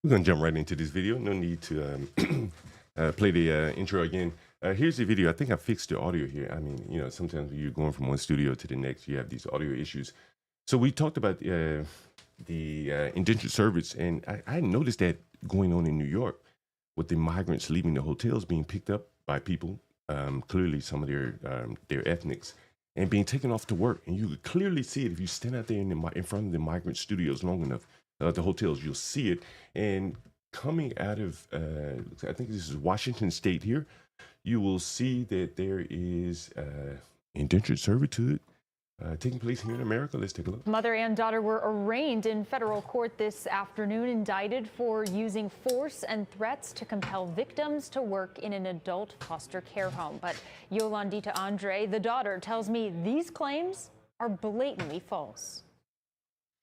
We're gonna jump right into this video. No need to play the intro again. Here's the video. I think I fixed the audio here. I mean, sometimes when you're going from one studio to the next, you have these audio issues. So we talked about the indentured servants, and I noticed that going on in New York with the migrants leaving the hotels, being picked up by people, clearly some of their ethnics, and being taken off to work. And you could clearly see it if you stand out there in front of the migrant studios long enough. The hotels, you'll see it. And coming out of, I think this is Washington State here, you will see that there is indentured servitude taking place here in America. Let's take a look. Mother and daughter were arraigned in federal court this afternoon, indicted for using force and threats to compel victims to work in an adult foster care home. But Yolandita Andre, the daughter, tells me these claims are blatantly false.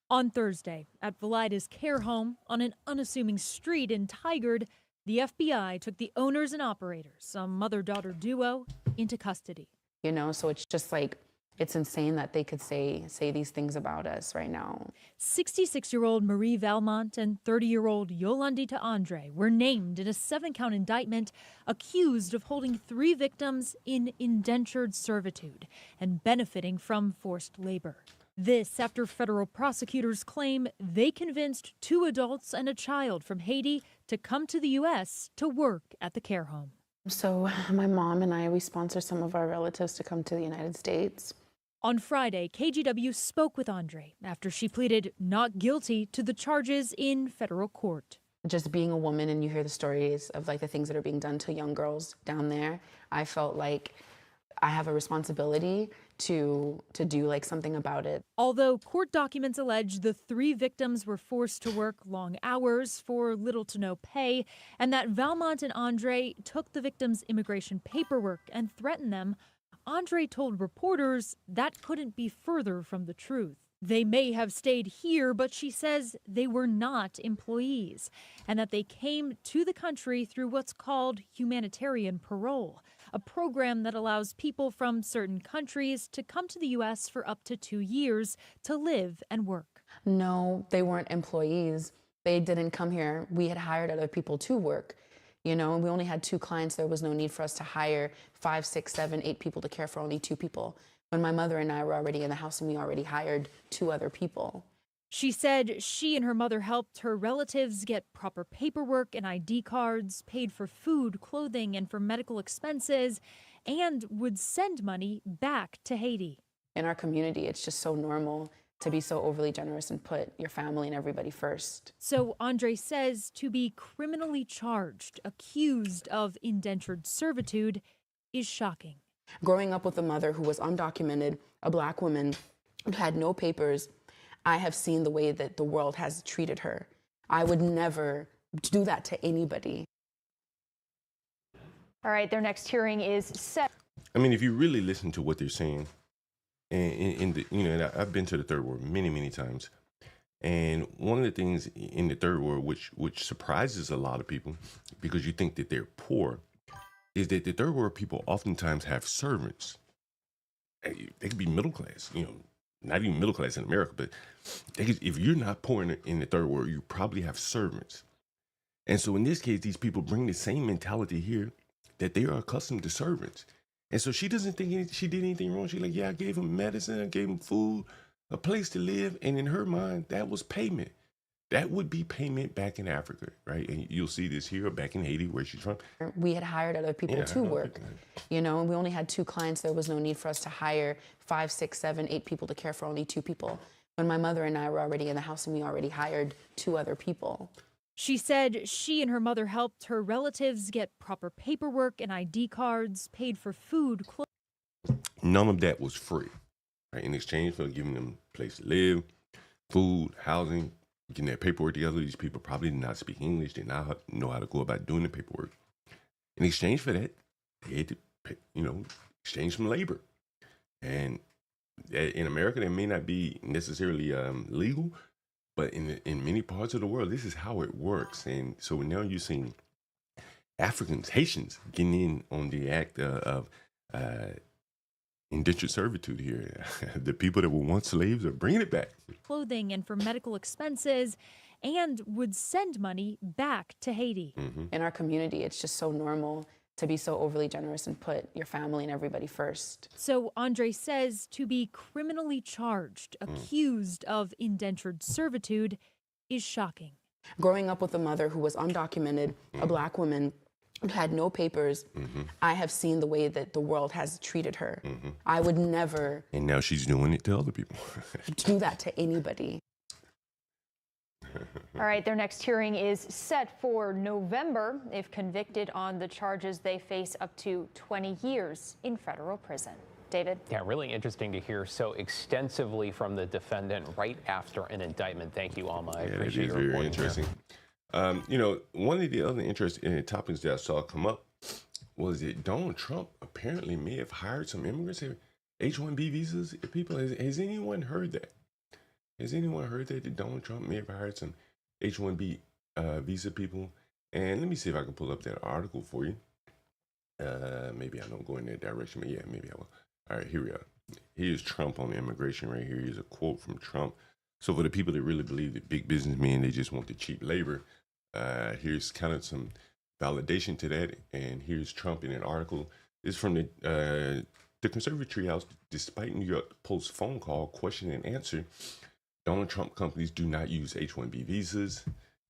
On Thursday, at Valida's care home on an unassuming street in Tigard, the FBI took the owners and operators, a mother-daughter duo, into custody. So it's just like, it's insane that they could say these things about us right now. 66-year-old Marie Valmont and 30-year-old Yolandita Andre were named in a 7-count indictment, accused of holding 3 victims in indentured servitude and benefiting from forced labor. This after federal prosecutors claim they convinced 2 adults and a child from Haiti to come to the U.S. to work at the care home. So my mom and we sponsor some of our relatives to come to the United States. On Friday, KGW spoke with Andre after she pleaded not guilty to the charges in federal court. Just being a woman and you hear the stories of the things that are being done to young girls down there, I felt like I have a responsibility to do something about it. Although court documents allege the 3 victims were forced to work long hours for little to no pay, and that Valmont and Andre took the victims' immigration paperwork and threatened them, Andre told reporters that couldn't be further from the truth. They may have stayed here, but she says they were not employees and that they came to the country through what's called humanitarian parole, a program that allows people from certain countries to come to the U.S. for up to 2 years to live and work. No, they weren't employees. They didn't come here. We had hired other people to work. And we only had 2 clients. There was no need for us to hire 5, 6, 7, 8 people to care for only 2 people. When my mother and I were already in the house and we already hired 2 other people. She said she and her mother helped her relatives get proper paperwork and ID cards, paid for food, clothing, and for medical expenses, and would send money back to Haiti. In our community, it's just so normal to be so overly generous and put your family and everybody first. So Andre says to be criminally charged, accused of indentured servitude, is shocking. Growing up with a mother who was undocumented, a Black woman who had no papers, I have seen the way that the world has treated her. I would never do that to anybody. All right, their next hearing is set. I mean, if you really listen to what they're saying, and I've been to the third world many, many times. And one of the things in the third world, which surprises a lot of people, because you think that they're poor, is that the third world people oftentimes have servants. They could be middle class, not even middle class in America, but if you're not poor in the third world, you probably have servants. And so in this case, these people bring the same mentality here, that they are accustomed to servants. And so she doesn't think she did anything wrong. She's like, yeah, I gave him medicine, I gave him food, a place to live. And in her mind, that was payment. That would be payment back in Africa, right? And you'll see this here back in Haiti, where she's from. We had hired other people to work, and we only had 2 clients. There was no need for us to hire 5, 6, 7, 8 people to care for only 2 people. When my mother and I were already in the house and we already hired 2 other people. She said she and her mother helped her relatives get proper paperwork and ID cards, paid for food, clothes. None of that was free, right? In exchange for giving them a place to live, food, housing, getting their paperwork together. These people probably did not speak English. They did not know how to go about doing the paperwork. In exchange for that, they had to pay, exchange some labor. And in America, that may not be necessarily legal, but in many parts of the world, this is how it works. And so now you're seeing Africans, Haitians, getting in on the act of Indentured servitude here. The people that were once slaves are bringing it back. Clothing and for medical expenses, and would send money back to Haiti. In our community, it's just so normal to be so overly generous and put your family and everybody first. So Andre says to be criminally charged, accused of indentured servitude, is shocking. Growing up with a mother who was undocumented, a Black woman who had no papers, I have seen the way that the world has treated her. I would never And now she's doing it to other people. do that to anybody. All right, their next hearing is set for November. If convicted on the charges, they face up to 20 years in federal prison. David? Yeah, really interesting to hear so extensively from the defendant right after an indictment. Thank you, Alma. I Yeah, that appreciate is your very reporting here. interesting. One of the other interesting topics that I saw come up was that Donald Trump apparently may have hired some immigrants, H1b visas. People, has anyone heard that? Has anyone heard that Donald Trump may have hired some H1b visa people? And let me see if I can pull up that article for you. Maybe I don't go in that direction, but yeah, maybe I will. All right, here we are. Here's Trump on immigration right here. Here's a quote from Trump. So for the people that really believe that big businessmen, they just want the cheap labor, here's kind of some validation to that. And here's Trump in an article. It's from the Conservative Treehouse. Despite New York Post phone call, question and answer, Donald Trump companies do not use H1B visas.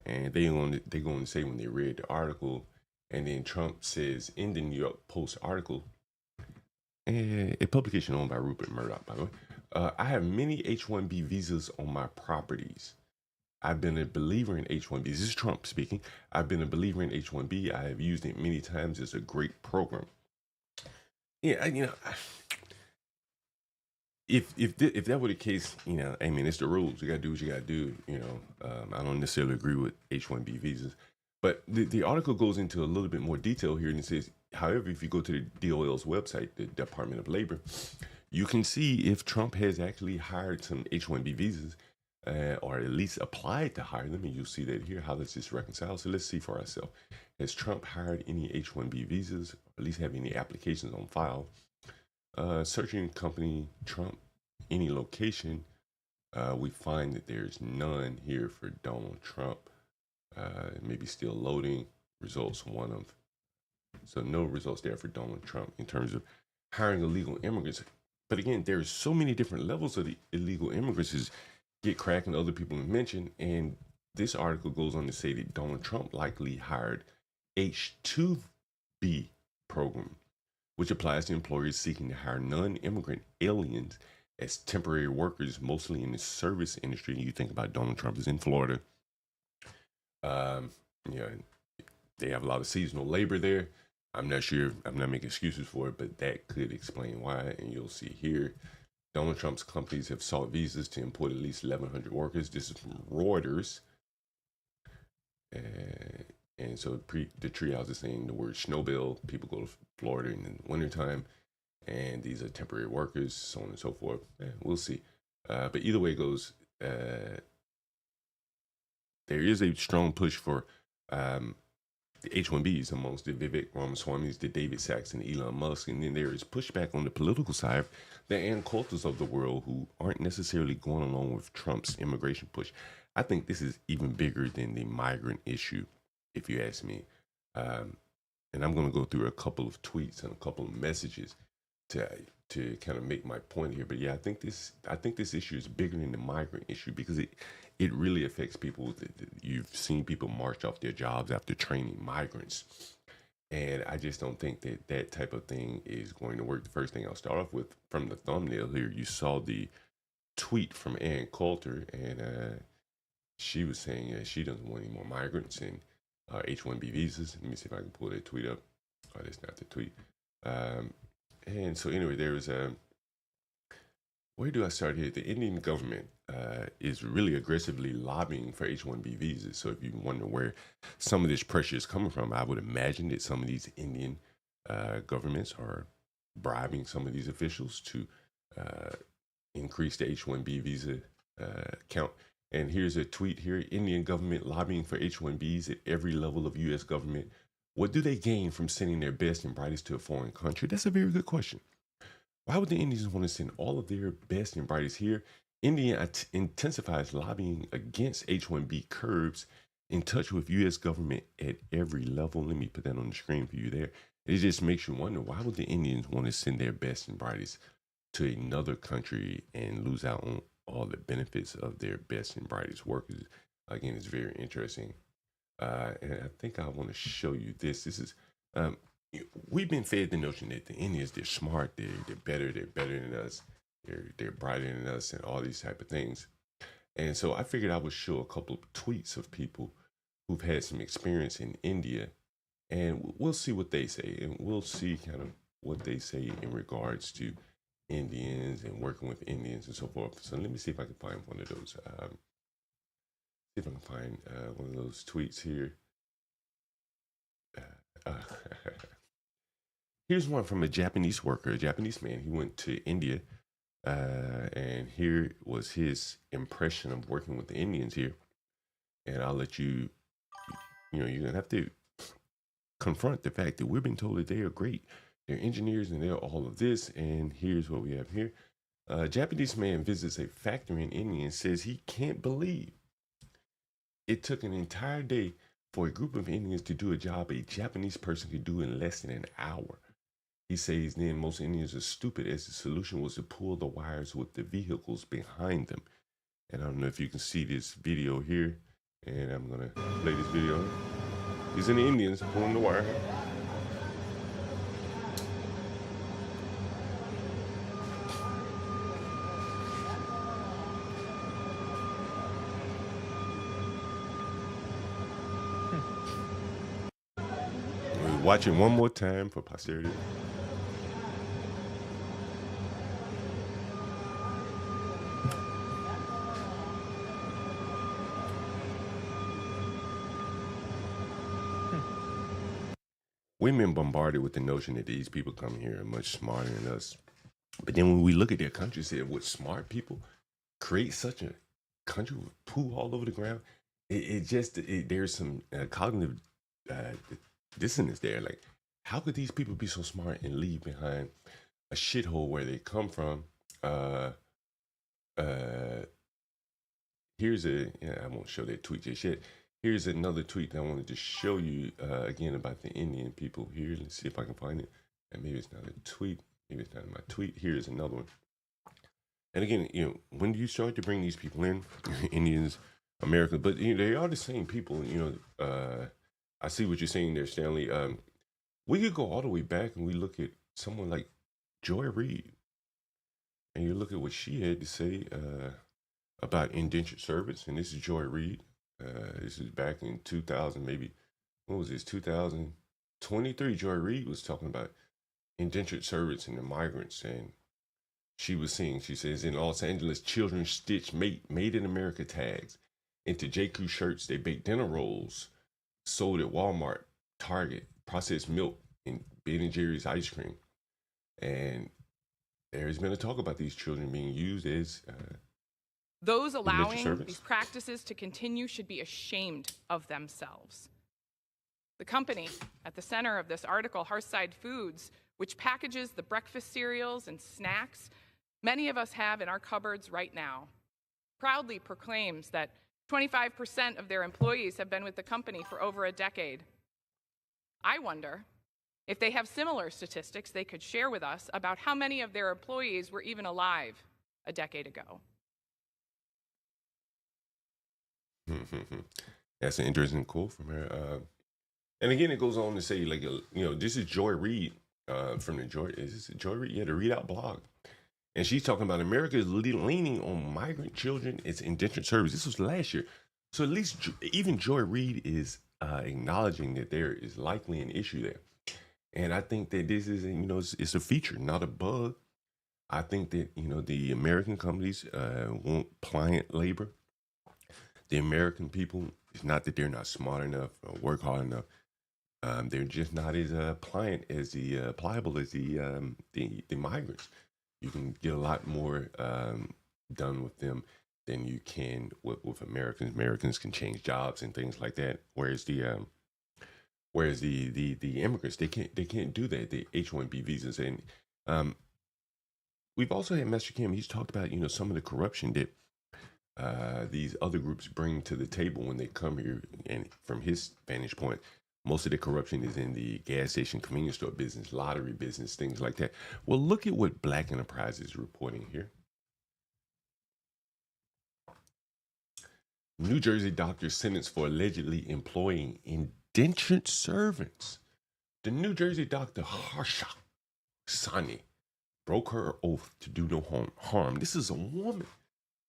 And they going to say when they read the article, and then Trump says in the New York Post article, a publication owned by Rupert Murdoch, by the way, I have many H1B visas on my properties. I've been a believer in H1B. This is Trump speaking. I've been a believer in H1B. I have used it many times. It's a great program. Yeah, if that were the case, I mean, it's the rules. You got to do what you got to do. I don't necessarily agree with H1B visas. But the article goes into a little bit more detail here, and it says, however, if you go to the DOL's website, the Department of Labor, you can see if Trump has actually hired some H-1B visas, or at least applied to hire them, and you'll see that here. How does this reconcile? So let's see for ourselves. Has Trump hired any H-1B visas, or at least have any applications on file? Searching company Trump, any location, we find that there's none here for Donald Trump. Maybe still loading. Results one of. So no results there for Donald Trump in terms of hiring illegal immigrants. But again, there's so many different levels of the illegal immigrants as Get Crack and other people have mentioned. And this article goes on to say that Donald Trump likely hired H2B program, which applies to employers seeking to hire non-immigrant aliens as temporary workers, mostly in the service industry. You think about Donald Trump is in Florida. They have a lot of seasonal labor there. I'm not sure, I'm not making excuses for it, but that could explain why. And you'll see here, Donald Trump's companies have sought visas to import at least 1,100 workers. This is from Reuters. And so the treehouse is saying the word snowbill. People go to Florida in the wintertime, and these are temporary workers, so on and so forth. We'll see. But either way it goes, there is a strong push for the H-1Bs amongst the Vivek Ramaswamys, the David Sachs, and Elon Musk. And then there is pushback on the political side, the Ann Coulters of the world, who aren't necessarily going along with Trump's immigration push. I think this is even bigger than the migrant issue, if you ask me. And I'm going to go through a couple of tweets and a couple of messages to kind of make my point here. But yeah, I think this issue is bigger than the migrant issue, because it really affects people. You've seen people march off their jobs after training migrants. And I just don't think that type of thing is going to work. The first thing I'll start off with, from the thumbnail here, you saw the tweet from Ann Coulter, and she was saying that she doesn't want any more migrants and H-1B visas. Let me see if I can pull that tweet up. Oh, that's not the tweet. And so anyway, there was where do I start here? The Indian government is really aggressively lobbying for H-1B visas. So if you wonder where some of this pressure is coming from, I would imagine that some of these Indian governments are bribing some of these officials to increase the H-1B visa count. And here's a tweet here: Indian government lobbying for H-1Bs at every level of U.S. government. What do they gain from sending their best and brightest to a foreign country? That's a very good question. Why would the Indians want to send all of their best and brightest here? India intensifies lobbying against H1b curbs, in touch with U.S. government at every level. Let me put that on the screen for you there. It just makes you wonder, why would the Indians want to send their best and brightest to another country and lose out on all the benefits of their best and brightest workers? Again, it's very interesting. And I think I want to show you this. This is, we've been fed the notion that the Indians, they're smart, they're better than us, they're brighter than us, and all these type of things. And so I figured I would show a couple of tweets of people who've had some experience in India, and we'll see what they say, and we'll see kind of what they say in regards to Indians and working with Indians and so forth. So let me see if I can find one of those. See if I can find one of those tweets here. Here's one from a Japanese worker, a Japanese man. He went to India, and here was his impression of working with the Indians here. And I'll let you, you're gonna have to confront the fact that we've been told that they are great. They're engineers and they're all of this. And here's what we have here. A Japanese man visits a factory in India and says he can't believe it took an entire day for a group of Indians to do a job a Japanese person could do in less than an hour. He says then most Indians are stupid, as the solution was to pull the wires with the vehicles behind them. And I don't know if you can see this video here, and I'm gonna play this video. These are the Indians pulling the wire. We're watching one more time for posterity. We've been bombarded with the notion that these people coming here are much smarter than us. But then when we look at their country, say, would smart people create such a country with poo all over the ground? There's some cognitive dissonance there. Like, how could these people be so smart and leave behind a shithole where they come from? I won't show that tweet just yet. Here's another tweet that I wanted to show you again about the Indian people here. Let's see if I can find it. And maybe it's not a tweet. Maybe it's not my tweet. Here's another one. And again, when do you start to bring these people in? Indians, Americans, but they are the same people. I see what you're saying there, Stanley. We could go all the way back and we look at someone like Joy Reid, and you look at what she had to say about indentured servants. And this is Joy Reid. This is back in 2000, maybe, what was this, 2023. Joy Reid was talking about indentured servants and the migrants. And she says, in Los Angeles, children stitch made in America tags into JQ shirts. They bake dinner rolls sold at Walmart, Target, processed milk, and Ben & Jerry's ice cream. And there's been a talk about these children being used as those allowing these practices to continue should be ashamed of themselves. The company at the center of this article, Hearthside Foods, which packages the breakfast cereals and snacks many of us have in our cupboards right now, proudly proclaims that 25% of their employees have been with the company for over a decade. I wonder if they have similar statistics they could share with us about how many of their employees were even alive a decade ago. That's an interesting quote from her. And again, it goes on to say, like, this is Joy Reid from the Joy Reid? Yeah, the Read Out blog. And she's talking about America is leaning on migrant children. It's indentured service. This was last year. So at least even Joy Reid is acknowledging that there is likely an issue there. And I think that this is, it's a feature, not a bug. I think that, the American companies want pliant labor. The American people, it's not that they're not smart enough or work hard enough. They're just not as pliable as the migrants. You can get a lot more done with them than you can with Americans. Americans can change jobs and things like that. Whereas the immigrants, they can't do that. The H1b visas, and we've also had Master Kim. He's talked about, some of the corruption that these other groups bring to the table when they come here. And from his vantage point, most of the corruption is in the gas station, convenience store business, lottery business, things like that. Well, look at what Black Enterprise is reporting here. New Jersey doctor sentenced for allegedly employing indentured servants. The New Jersey doctor Harsha Sani broke her oath to do no harm. This is a woman.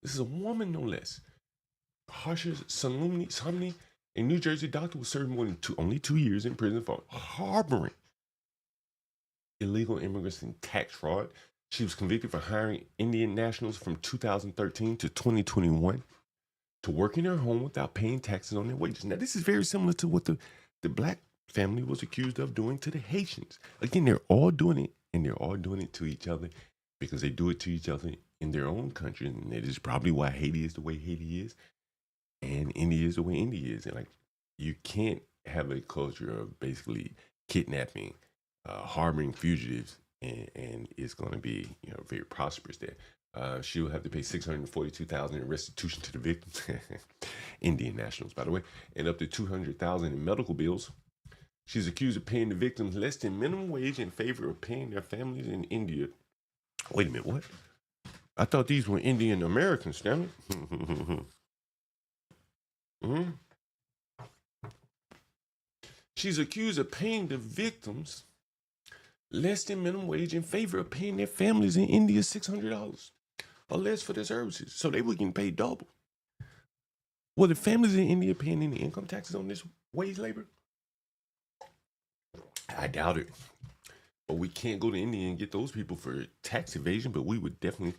This is a woman, no less. Harsha Sani, a New Jersey doctor, was served only 2 years in prison for harboring illegal immigrants and tax fraud. She was convicted for hiring Indian nationals from 2013 to 2021 to work in her home without paying taxes on their wages. Now, this is very similar to what the Black family was accused of doing to the Haitians. Again, they're all doing it, and they're all doing it to each other because they do it to each other in their own country. And it is probably why Haiti is the way Haiti is, and India is the way India is. And like, you can't have a culture of basically kidnapping, harboring fugitives, and it's going to be, very prosperous there. She will have to pay $642,000 in restitution to the victims, Indian nationals, by the way, and up to $200,000 in medical bills. She's accused of paying the victims less than minimum wage in favor of paying their families in India. Wait a minute, what? I thought these were Indian Americans, damn it. Mm-hmm. She's accused of paying the victims less than minimum wage in favor of paying their families in India $600 or less for their services, so they were getting paid double. Were the families in India paying any income taxes on this wage labor? I doubt it. But we can't go to India and get those people for tax evasion, but we would definitely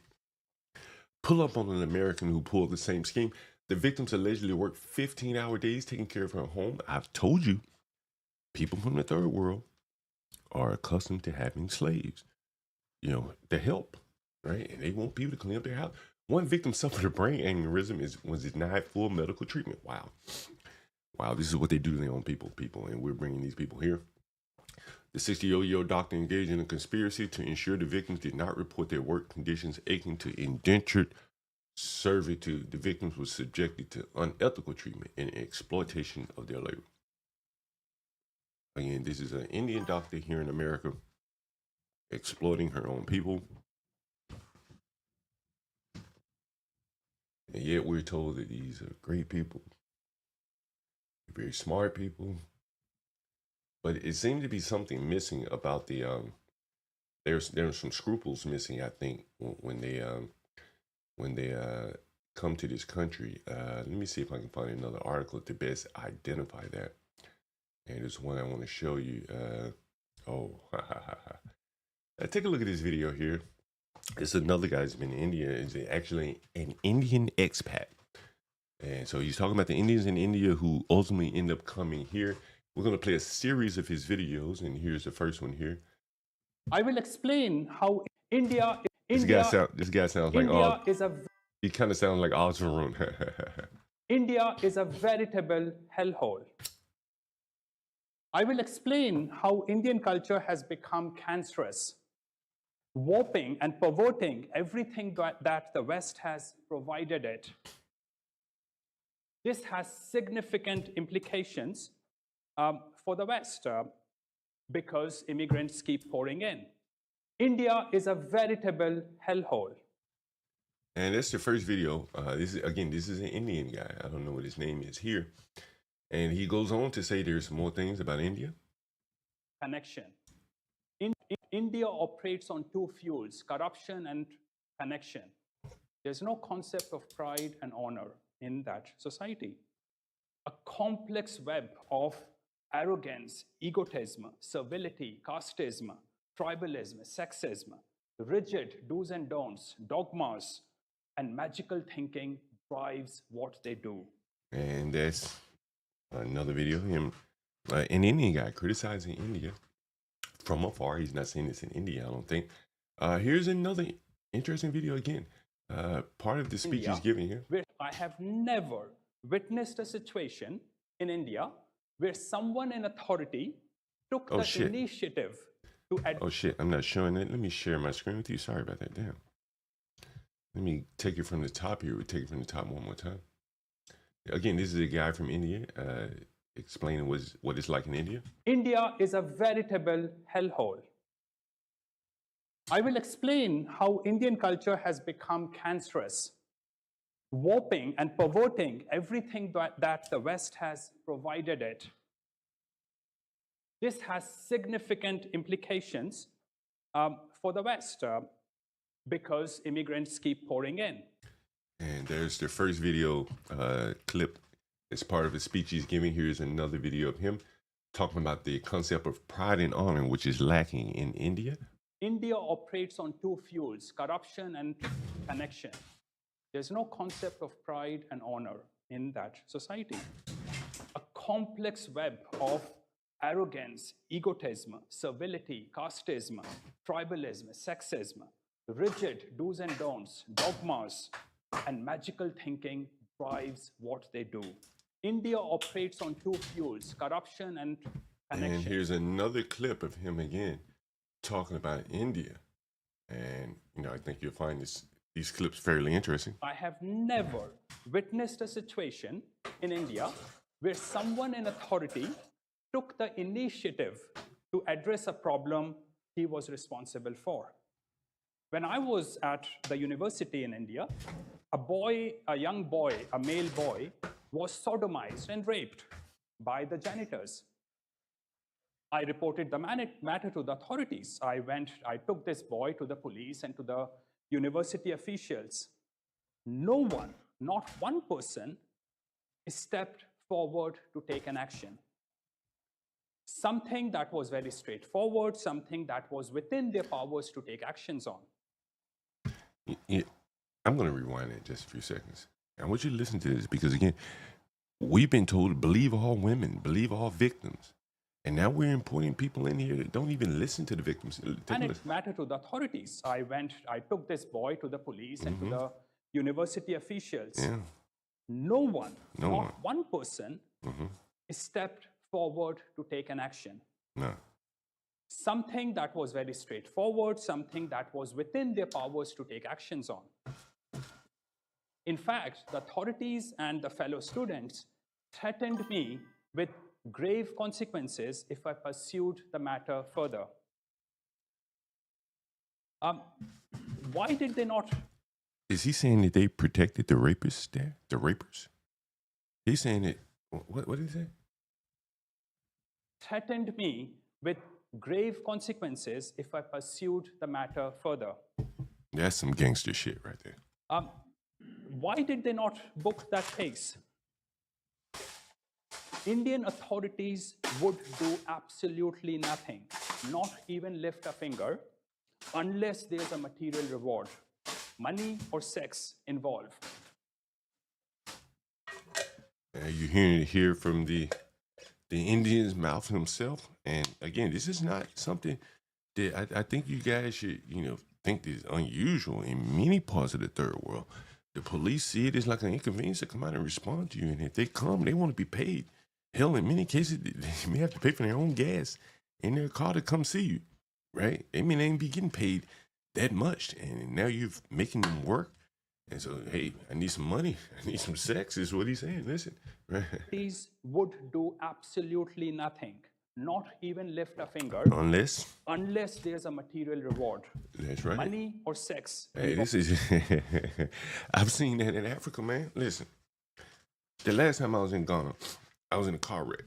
pull up on an American who pulled the same scheme. The victims allegedly worked 15-hour days taking care of her home. I've told you, people from the third world are accustomed to having slaves, to help, right? And they want people to clean up their house. One victim suffered a brain aneurysm and was denied full medical treatment. Wow, this is what they do to their own people, and we're bringing these people here. The 60-year-old doctor engaged in a conspiracy to ensure the victims did not report their work conditions, akin to indentured servitude. The victims were subjected to unethical treatment and exploitation of their labor. Again, this is an Indian doctor here in America exploiting her own people. And yet we're told that these are great people, very smart people. But it seemed to be something missing about the, there's some scruples missing, I think, when they come to this country. Let me see if I can find another article to best identify that. And there's one I want to show you. Take a look at this video here. It's another guy who's been in India. Is actually an Indian expat. And so he's talking about the Indians in India who ultimately end up coming here. We're going to play a series of his videos, and here's the first one here. I will explain how India this guy sounds like he kind of sounds like Osborne. India is a veritable hellhole. I will explain how Indian culture has become cancerous, warping and perverting everything that the West has provided it. This has significant implications for the West because immigrants keep pouring in. India is a veritable hellhole. And that's the first video. This is an Indian guy. I don't know what his name is here. And he goes on to say there's more things about India. Connection. India operates on two fuels, corruption and connection. There's no concept of pride and honor in that society. A complex web of arrogance, egotism, servility, casteism, tribalism, sexism, rigid do's and don'ts, dogmas, and magical thinking drives what they do. And that's another video of him, an Indian guy criticizing India from afar. He's not saying this in India, I don't think. Here's another interesting video again. Part of the speech he's giving here. I have never witnessed a situation in India where someone in authority took the initiative Oh shit, I'm not showing it. Let me share my screen with you. Sorry about that. Damn. Let me take it from the top here. We'll take it from the top one more time. Again, this is a guy from India explaining what it's like in India. India is a veritable hellhole. I will explain how Indian culture has become cancerous, warping and perverting everything that the West has provided it. This has significant implications for the West because immigrants keep pouring in. And there's the first video clip as part of a speech he's giving. Here's another video of him talking about the concept of pride and honor, which is lacking in India. India operates on two fuels, corruption and connection. There's no concept of pride and honor in that society. A complex web of arrogance, egotism, servility, casteism, tribalism, sexism, rigid do's and don'ts, dogmas, and magical thinking drives what they do. India operates on two fuels, corruption and connection. And here's another clip of him again talking about India. And, I think you'll find these clips fairly interesting. I have never witnessed a situation in India where someone in authority took the initiative to address a problem he was responsible for. When I was at the university in India, a young boy, a male boy, was sodomized and raped by the janitors. I reported the matter to the authorities. I took this boy to the police and to the university officials. No one, not one person, stepped forward to take an action. Something that was very straightforward, something that was within their powers to take actions on. Yeah, I'm going to rewind it just a few seconds. I want you to listen to this because, again, we've been told to believe all women, believe all victims. And now we're importing people in here that don't even listen to the victims. And it mattered to the authorities. I took this boy to the police and to the university officials. Yeah. No one, not one person, stepped forward to take an action. No. Something that was very straightforward, something that was within their powers to take actions on. In fact, the authorities and the fellow students threatened me with grave consequences if I pursued the matter further. Why did they not? Is he saying that they protected the rapists there? The rapers? He's saying that, what did he say? Threatened me with grave consequences if I pursued the matter further. That's some gangster shit right there. Why did they not book that case? Indian authorities would do absolutely nothing, not even lift a finger, unless there's a material reward, money or sex involved. You're hearing it here from the Indian's mouth himself. And again, this is not something that I think you guys should, think is unusual in many parts of the third world. The police see it as like an inconvenience to come out and respond to you. And if they come, they want to be paid. Hell, in many cases, they may have to pay for their own gas in their car to come see you, right? They may not even be getting paid that much. And now you're making them work. And so, hey, I need some money. I need some sex is what he's saying. Listen, right? These would do absolutely nothing, not even lift a finger. Unless there's a material reward. That's right. Money or sex. Hey, this is, I've seen that in Africa, man. Listen, the last time I was in Ghana, I was in a car wreck.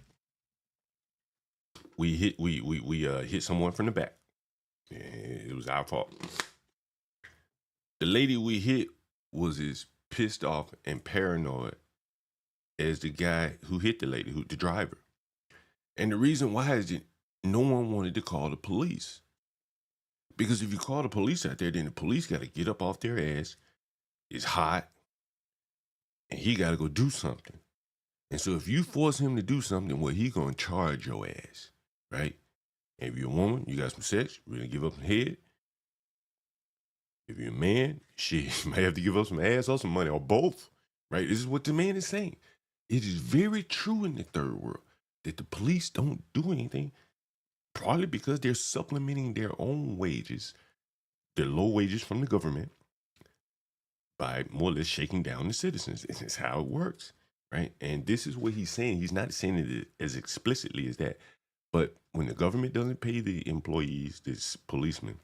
We hit someone from the back. It was our fault. The lady we hit was as pissed off and paranoid as the guy who hit the lady, the driver. And the reason why is that no one wanted to call the police. Because if you call the police out there, then the police got to get up off their ass. It's hot. And he got to go do something. And so if you force him to do something, well, he going to charge your ass, right? And if you're a woman, you got some sex, you're going to give up some head. If you're a man, shit, you might have to give up some ass or some money, or both, right? This is what the man is saying. It is very true in the third world that the police don't do anything Probably because they're supplementing their own wages, their low wages from the government, by more or less shaking down the citizens. This is how it works, right? And this is what he's saying. He's not saying it as explicitly as that. But when the government doesn't pay the employees, this policemen,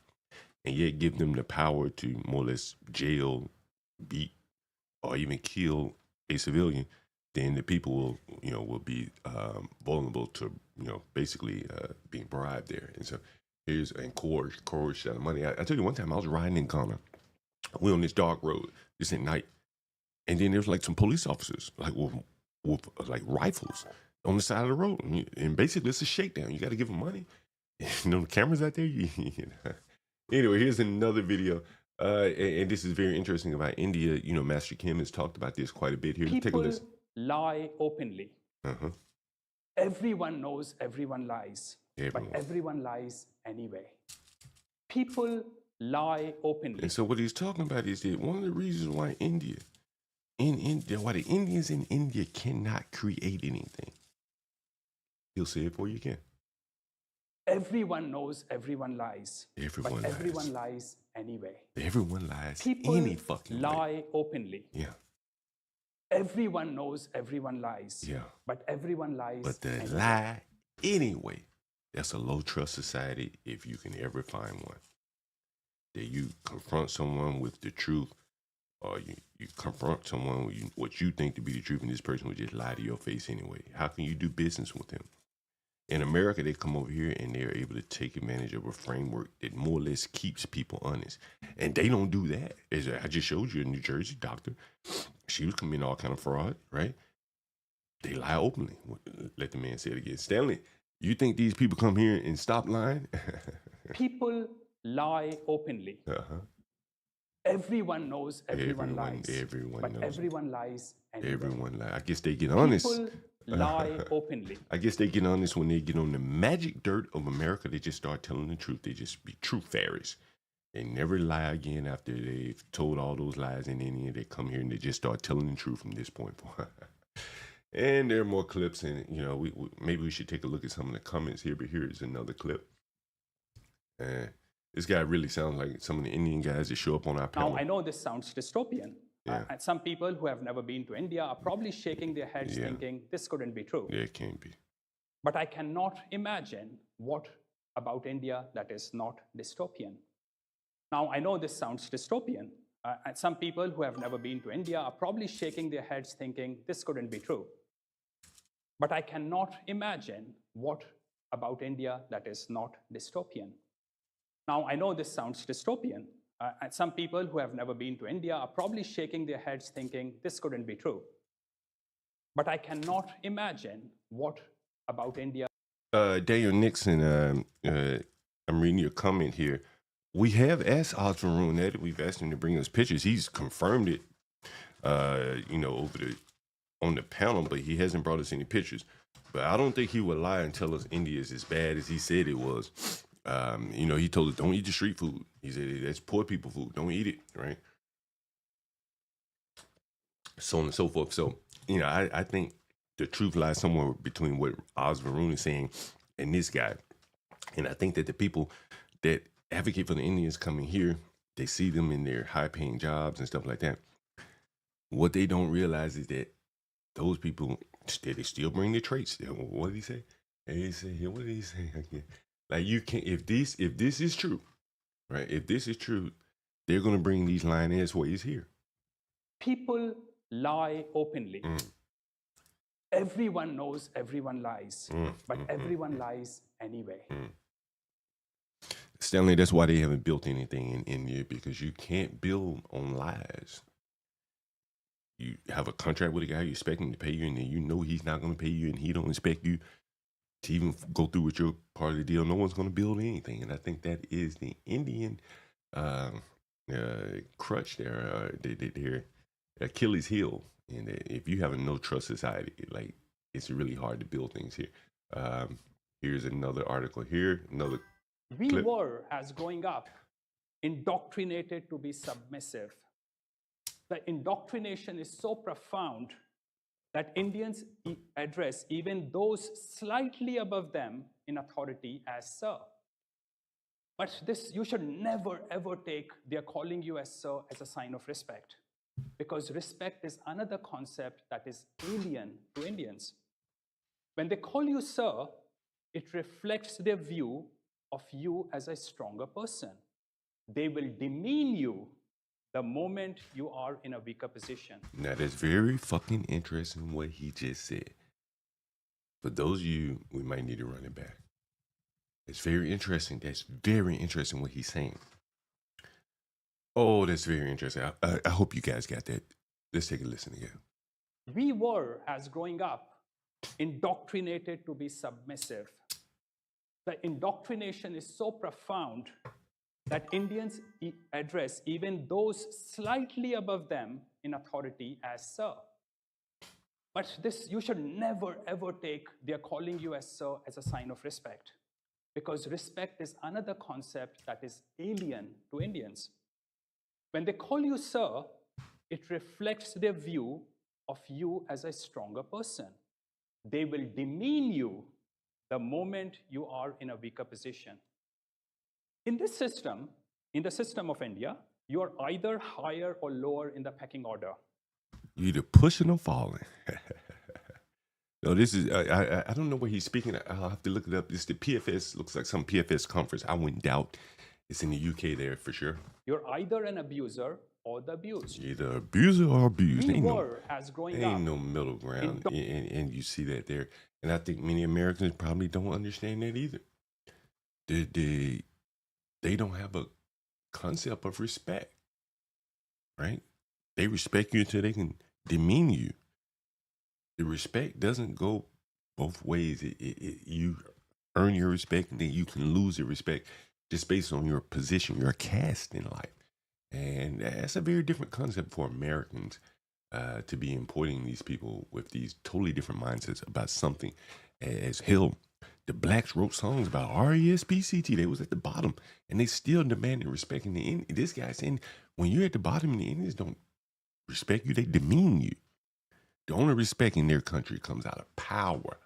and yet give them the power to more or less jail, beat, or even kill a civilian, then the people will, will be vulnerable to, basically being bribed there. And so and coerced out of money. I tell you, one time I was riding in Ghana. We on this dark road, just at night, and then there's like some police officers, like with like rifles on the side of the road, and basically it's a shakedown. You got to give them money. The cameras out there. Anyway, here's another video, and this is very interesting about India. Master Kim has talked about this quite a bit here. People take a listen. Lie openly. Everyone knows everyone lies, but everyone lies anyway. People lie openly. And so what he's talking about is that one of the reasons why why the Indians in India cannot create anything. He'll say it for you again. Everyone knows everyone lies, everyone but everyone lies anyway. Everyone lies People any fucking lie way. openly. Yeah. Everyone knows everyone lies. Yeah. But everyone lies. But they lie anyway. That's a low trust society if you can ever find one. That you confront someone with the truth, or you confront someone with what you think to be the truth, and this person would just lie to your face anyway. How can you do business with them? In America, they come over here and they're able to take advantage of a framework that more or less keeps people honest. And they don't do that. As I just showed you, a New Jersey doctor, she was committing all kind of fraud, right? They lie openly. Let the man say it again. Stanley, you think these people come here and stop lying? People lie openly. Everyone knows everyone lies. But everyone lies anyway. Everyone lies. I guess they get honest. People lie openly. I guess they get honest when they get on the magic dirt of America. They just start telling the truth. They just be truth fairies. They never lie again after they've told all those lies in India. They come here and they just start telling the truth from this point forward. And there are more clips, and maybe we should take a look at some of the comments here. But here is another clip. This guy really sounds like some of the Indian guys that show up on our panel. Now, I know this sounds dystopian. Yeah. And some people who have never been to India are probably shaking their heads thinking, this couldn't be true. Yeah, it can't be. But I cannot imagine what about India that is not dystopian. Now, I know this sounds dystopian. And some people who have never been to India are probably shaking their heads thinking, this couldn't be true. But I cannot imagine what about India that is not dystopian. Now, I know this sounds dystopian. And some people who have never been to India are probably shaking their heads thinking, this couldn't be true. But I cannot imagine what about India. Daniel Nixon, I'm reading your comment here. We have asked Osvaldo that. We've asked him to bring us pictures. He's confirmed it, on the panel, but he hasn't brought us any pictures. But I don't think he would lie and tell us India is as bad as he said it was. He told us, don't eat the street food. He said, that's poor people food. Don't eat it, right? So on and so forth. So, I think the truth lies somewhere between what Osvaldo is saying and this guy. And I think that the people that advocate for the Indians coming here, they see them in their high-paying jobs and stuff like that. What they don't realize is that those people, they still bring their traits. What did he say? What did he say again? Like, you can't, if this is true, right? If this is true, they're going to bring these lying-ass ways here. People lie openly. Everyone knows everyone lies, but everyone lies anyway. Stanley, that's why they haven't built anything in India, because you can't build on lies. You have a contract with a guy, you expect him to pay you, and then he's not going to pay you, and he don't expect you to even go through with your part of the deal. No one's going to build anything. And I think that is the Indian crutch there, their Achilles heel. And if you have a no-trust society, like, it's really hard to build things here. Here's another article here, another We clip. were, as growing up, indoctrinated to be submissive. The indoctrination is so profound that Indians address even those slightly above them in authority as sir. But this, you should never ever take their calling you as sir as a sign of respect, because respect is another concept that is alien to Indians. When they call you sir, it reflects their view of you as a stronger person. They will demean you the moment you are in a weaker position. Now, that's very fucking interesting what he just said. For those of you, we might need to run it back. It's very interesting. That's very interesting what he's saying. Oh, that's very interesting. I hope you guys got that. Let's take a listen again. We were, as growing up, indoctrinated to be submissive. The indoctrination is so profound that Indians address even those slightly above them in authority as sir. But this, you should never ever take their calling you as sir as a sign of respect, because respect is another concept that is alien to Indians. When they call you sir, it reflects their view of you as a stronger person. They will demean you the moment you are in a weaker position. In this system, in the system of India, you are either higher or lower in the pecking order. You're either pushing or falling. No, this is, I don't know where he's speaking. I'll have to look it up. This is the PFS, looks like some PFS conference. I wouldn't doubt it's in the UK there for sure. You're either an abuser or the abused. You're either abuser or abused. We were, as growing up, ain't no middle ground, and you see that there. And I think many Americans probably don't understand that either. They don't have a concept of respect, right? They respect you until they can demean you. The respect doesn't go both ways. You earn your respect, and then you can lose your respect just based on your position, your caste in life. And that's a very different concept for Americans to be importing these people with these totally different mindsets about something. As hell, the blacks wrote songs about R-E-S-P-C-T. They was at the bottom, and they still demanded respect. And this guy's saying, when you're at the bottom and the Indians don't respect you, they demean you. The only respect in their country comes out of power.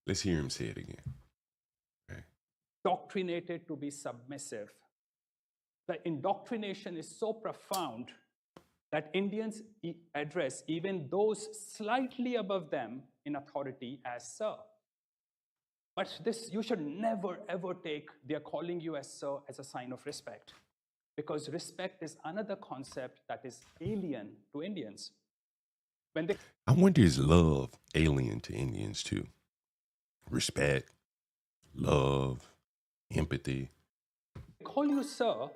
Let's hear him say it again. Okay. Indoctrinated to be submissive. The indoctrination is so profound that Indians address even those slightly above them in authority as sir. But this, you should never ever take their calling you as sir as a sign of respect, because respect is another concept that is alien to Indians. I wonder, is love alien to Indians too? Respect, love, empathy. They call you sir,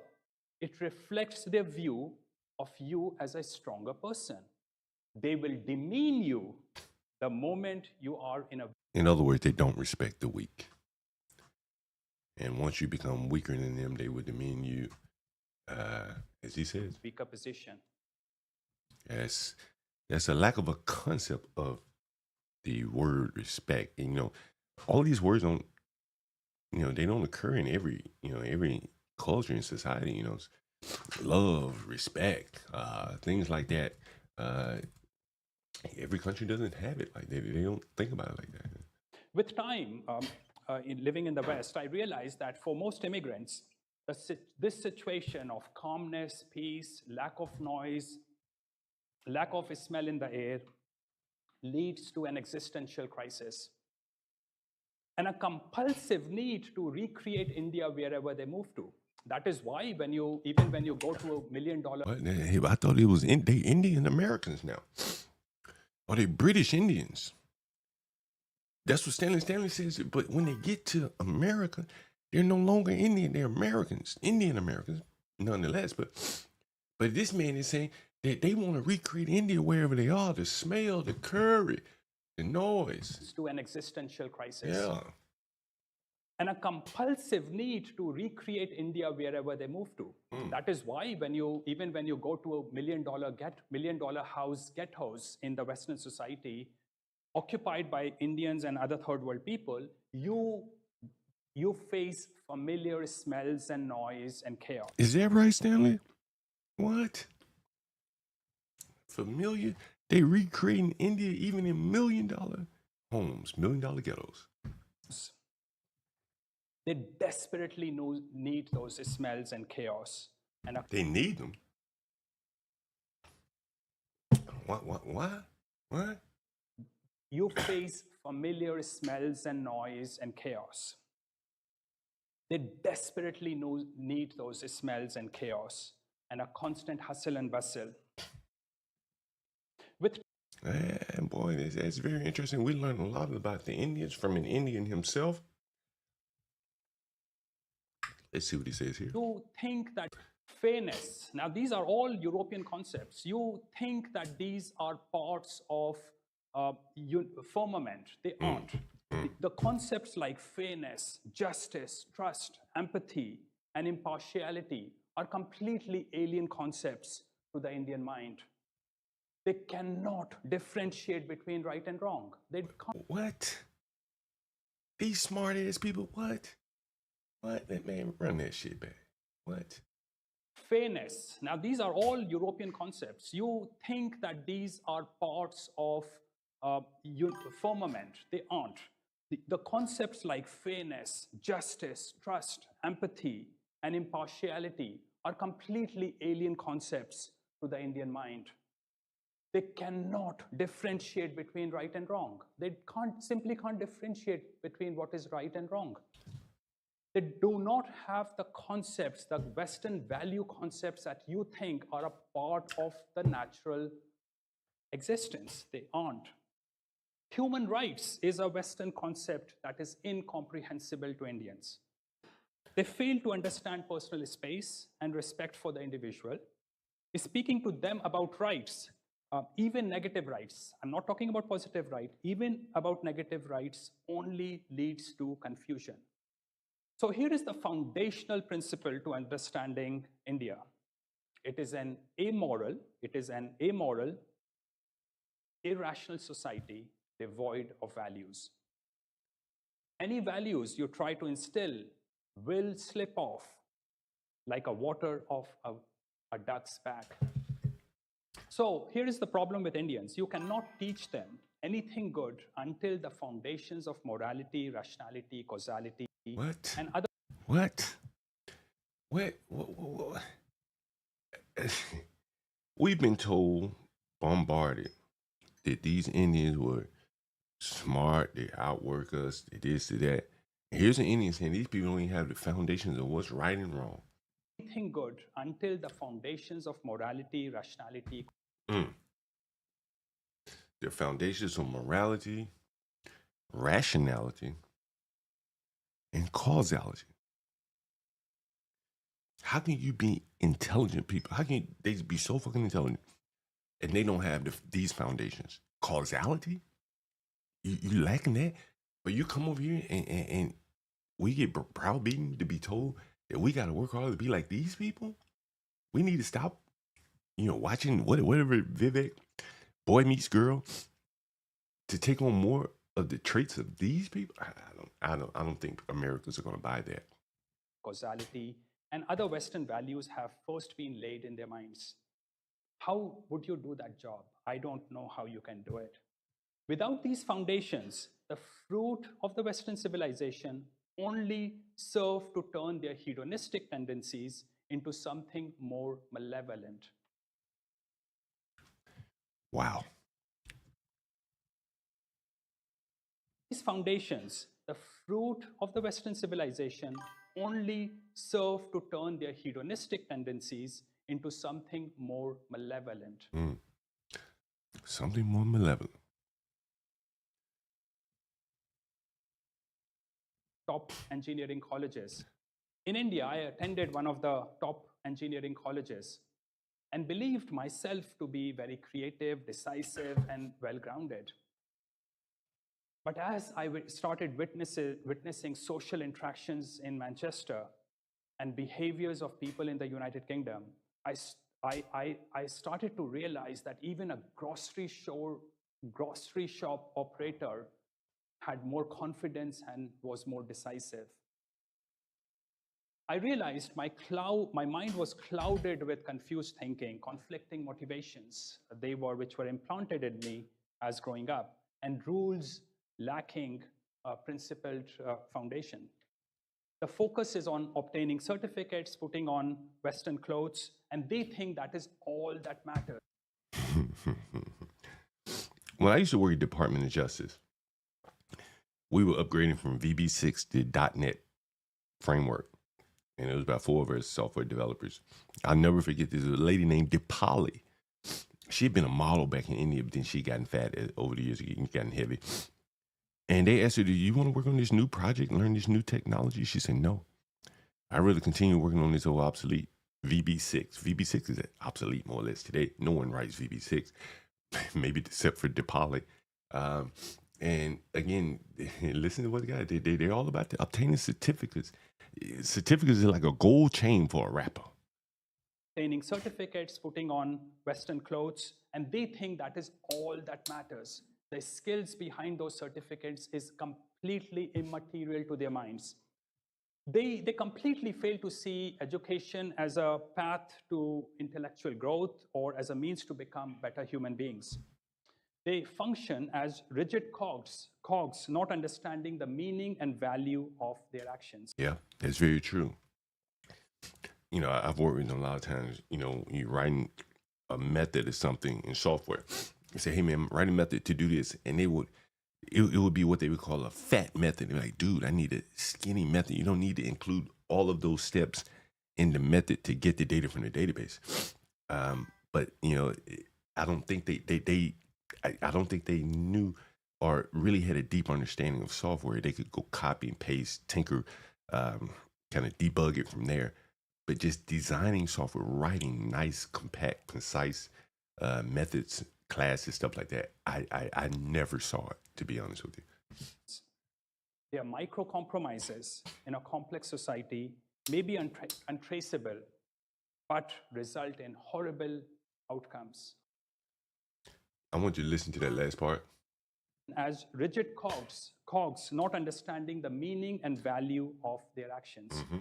it reflects their view of you as a stronger person. They will demean you the moment you are in a... In other words, they don't respect the weak. And once you become weaker than them, they will demean you, as he says. Weaker position. Yes. That's a lack of a concept of the word respect. And, all these words don't, they don't occur in every culture and society, love, respect, things like that. Every country doesn't have it like that. They don't think about it like that. With time, in living in the West, I realized that for most immigrants, this situation of calmness, peace, lack of noise, lack of smell in the air leads to an existential crisis and a compulsive need to recreate India wherever they move to. That is why even when you go to $1 million... I thought it was they Indian Americans now. Are they British Indians? That's what Stanley says. But when they get to America, they're no longer Indian. They're Americans, Indian Americans, nonetheless. But this man is saying that they want to recreate India wherever they are. The smell, the curry, the noise. To an existential crisis. Yeah. And a compulsive need to recreate India wherever they move to. That is why even when you go to $1 million house ghettos in the Western society, occupied by Indians and other third world people, you face familiar smells and noise and chaos. Is that right, Stanley? What? Familiar? They recreating India even in $1 million homes, $1 million ghettos. They desperately need those smells and chaos. And They need them. What? you face familiar smells and noise and chaos. They desperately need those smells and chaos and a constant hustle and bustle. Boy, that's very interesting. We learned a lot about the Indians from an Indian himself. Let's see what he says here. You think that fairness, now these are all European concepts. You think that these are parts of firmament. They aren't. The concepts like fairness, justice, trust, empathy, and impartiality are completely alien concepts to the Indian mind. They cannot differentiate between right and wrong. They can't. What? These smart ass people, what? That man, run that shit back. What? Fairness. Now, these are all European concepts. You think that these are parts of firmament. They aren't. The concepts like fairness, justice, trust, empathy, and impartiality are completely alien concepts to the Indian mind. They cannot differentiate between right and wrong. They simply can't differentiate between what is right and wrong. They do not have the concepts, the Western value concepts that you think are a part of the natural existence. They aren't. Human rights is a Western concept that is incomprehensible to Indians. They fail to understand personal space and respect for the individual. Speaking to them about rights, even negative rights, I'm not talking about positive right, even about negative rights only leads to confusion. So here is the foundational principle to understanding India. It is an amoral, irrational society devoid of values. Any values you try to instill will slip off like a water off a duck's back. So here is the problem with Indians. You cannot teach them anything good until the foundations of morality, rationality, causality, What? and other. What? We've been told, bombarded, that these Indians were smart, they outwork us, they this, they that. And here's an Indian saying these people don't even have the foundations of what's right and wrong. Anything good until the foundations of morality, rationality. The foundations of morality, rationality, and causality. How can you be intelligent people? How can they be so fucking intelligent and they don't have these foundations? Causality? You lacking that? But you come over here and we get browbeaten to be told that we got to work hard to be like these people? We need to stop, watching whatever Vivek, Boy Meets Girl, to take on more of the traits of these people. I don't think Americans are going to buy that. Causality and other Western values have first been laid in their minds. How would you do that job? I don't know how you can do it. Without these foundations, the fruit of the Western civilization only serve to turn their hedonistic tendencies into something more malevolent. Wow. These foundations, the fruit of the Western civilization, only serve to turn their hedonistic tendencies into something more malevolent. Something more malevolent. Top engineering colleges. In India, I attended one of the top engineering colleges and believed myself to be very creative, decisive, and well-grounded. But as I started witnessing social interactions in Manchester and behaviors of people in the United Kingdom, I started to realize that even a grocery shop operator had more confidence and was more decisive. I realized my mind was clouded with confused thinking, conflicting motivations which were implanted in me as growing up, and rules lacking a principled foundation. The focus is on obtaining certificates, putting on Western clothes, and they think that is all that matters. When I used to work at Department of Justice, we were upgrading from VB6 to .NET framework. And it was about 4 of us software developers. I'll never forget this. There was a lady named Dipali. She had been a model back in India, but then she gotten fat over the years, gotten heavy. And they asked her, do you want to work on this new project, learn this new technology? She said, no. I'd rather continue working on this old obsolete VB6. VB6 is obsolete more or less today. No one writes VB6, maybe except for Dipali. And again, listen to what the guy did. They're all about obtaining certificates. Certificates are like a gold chain for a rapper. Obtaining certificates, putting on Western clothes, and they think that is all that matters. The skills behind those certificates is completely immaterial to their minds. They completely fail to see education as a path to intellectual growth or as a means to become better human beings. They function as rigid cogs, not understanding the meaning and value of their actions. Yeah, that's very true. You know, I've worked with them a lot of times, you know, you're writing a method or something in software. You say, hey man, write a method to do this. And it would be what they would call a fat method. They're like, dude, I need a skinny method. You don't need to include all of those steps in the method to get the data from the database. But, you know, I don't think I don't think they knew or really had a deep understanding of software. They could go copy and paste, tinker, kind of debug it from there. But just designing software, writing nice, compact, concise methods, classes, stuff like that, I never saw it, to be honest with you. There are micro compromises in a complex society, may be untraceable, but result in horrible outcomes. I want you to listen to that last part. As rigid cogs, not understanding the meaning and value of their actions. Mm-hmm.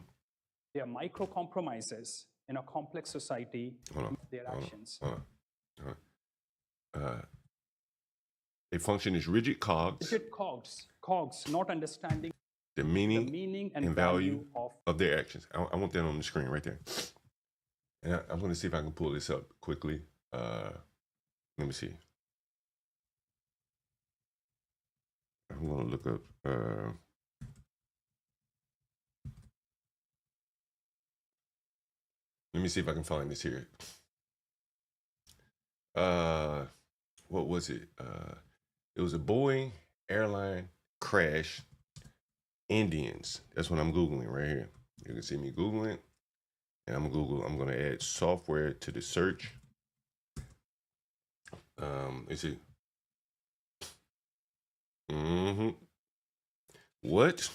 There are micro compromises in a complex society. Their actions. They function as rigid cogs. Rigid cogs, not understanding the meaning and value of their actions. I want that on the screen right there. And I'm going to see if I can pull this up quickly. Let me see. I'm going to look up. Let me see if I can find this here. What was it? It was a Boeing airline crash. Indians. That's what I'm Googling right here. You can see me Googling. And I'm going to add software to the search. Let's see. What?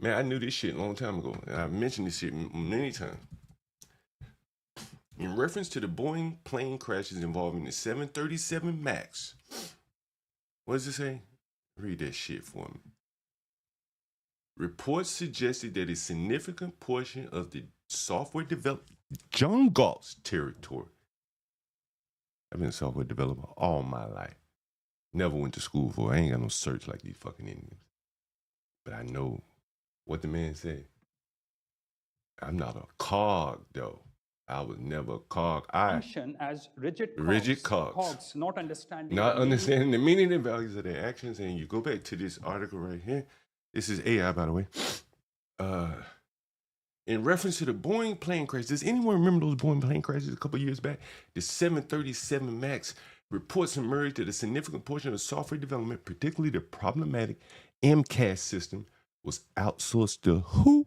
Man, I knew this shit a long time ago. And I've mentioned this shit many times. In reference to the Boeing plane crashes involving the 737 MAX. What does it say? Read that shit for me. Reports suggested that a significant portion of the software developed John Galt's territory. I've been a software developer all my life. Never went to school for it. I ain't got no search like these fucking Indians. But I know what the man said. I'm not a cog, though. I was never a cog. Function as rigid cogs, not understanding the meaning and values of their actions. And you go back to this article right here. This is AI, by the way. In reference to the Boeing plane crash, does anyone remember those Boeing plane crashes a couple years back? The 737 MAX reports emerged that a significant portion of software development, particularly the problematic MCAS system, was outsourced to who?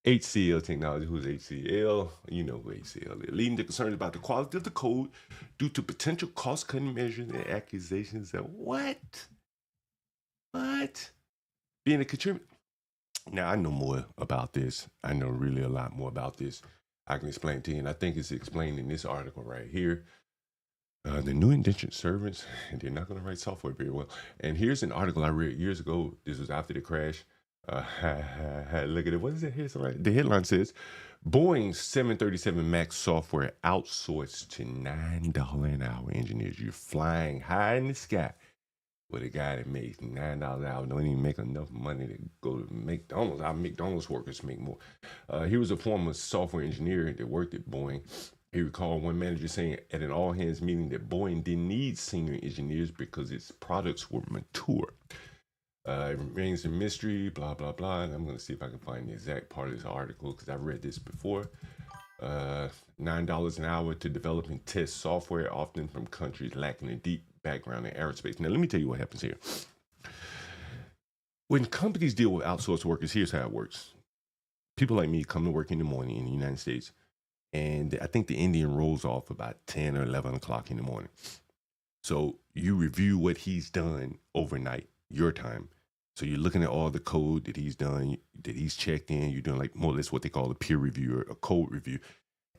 HCL Technology. Who's HCL? You know who HCL is. Leading to concerns about the quality of the code due to potential cost-cutting measures and accusations that what? Being a contributor. Now, I know more about this. I know really a lot more about this. I can explain to you, and I think it's explained in this article right here. The new indentured servants, and they're not going to write software very well. And here's an article I read years ago. This was after the crash. Look at it. What is it here? The headline says, Boeing's 737 MAX software outsourced to $9 an hour engineers. You're flying high in the sky. with a guy that makes $9 an hour, don't even make enough money to go to McDonald's. Our McDonald's workers make more. He was a former software engineer that worked at Boeing. He recalled one manager saying at an all-hands meeting that Boeing didn't need senior engineers because its products were mature. It remains a mystery, blah, blah, blah. And I'm going to see if I can find the exact part of this article because I've read this before. $9 an hour to develop and test software, often from countries lacking a deep background in aerospace. Now, let me tell you what happens here. When companies deal with outsourced workers, here's how it works. People like me come to work in the morning in the United States, and I think the Indian rolls off about 10 or 11 o'clock in the morning. So you review what he's done overnight, your time. So you're looking at all the code that he's done, that he's checked in. You're doing like more or less what they call a peer review or a code review.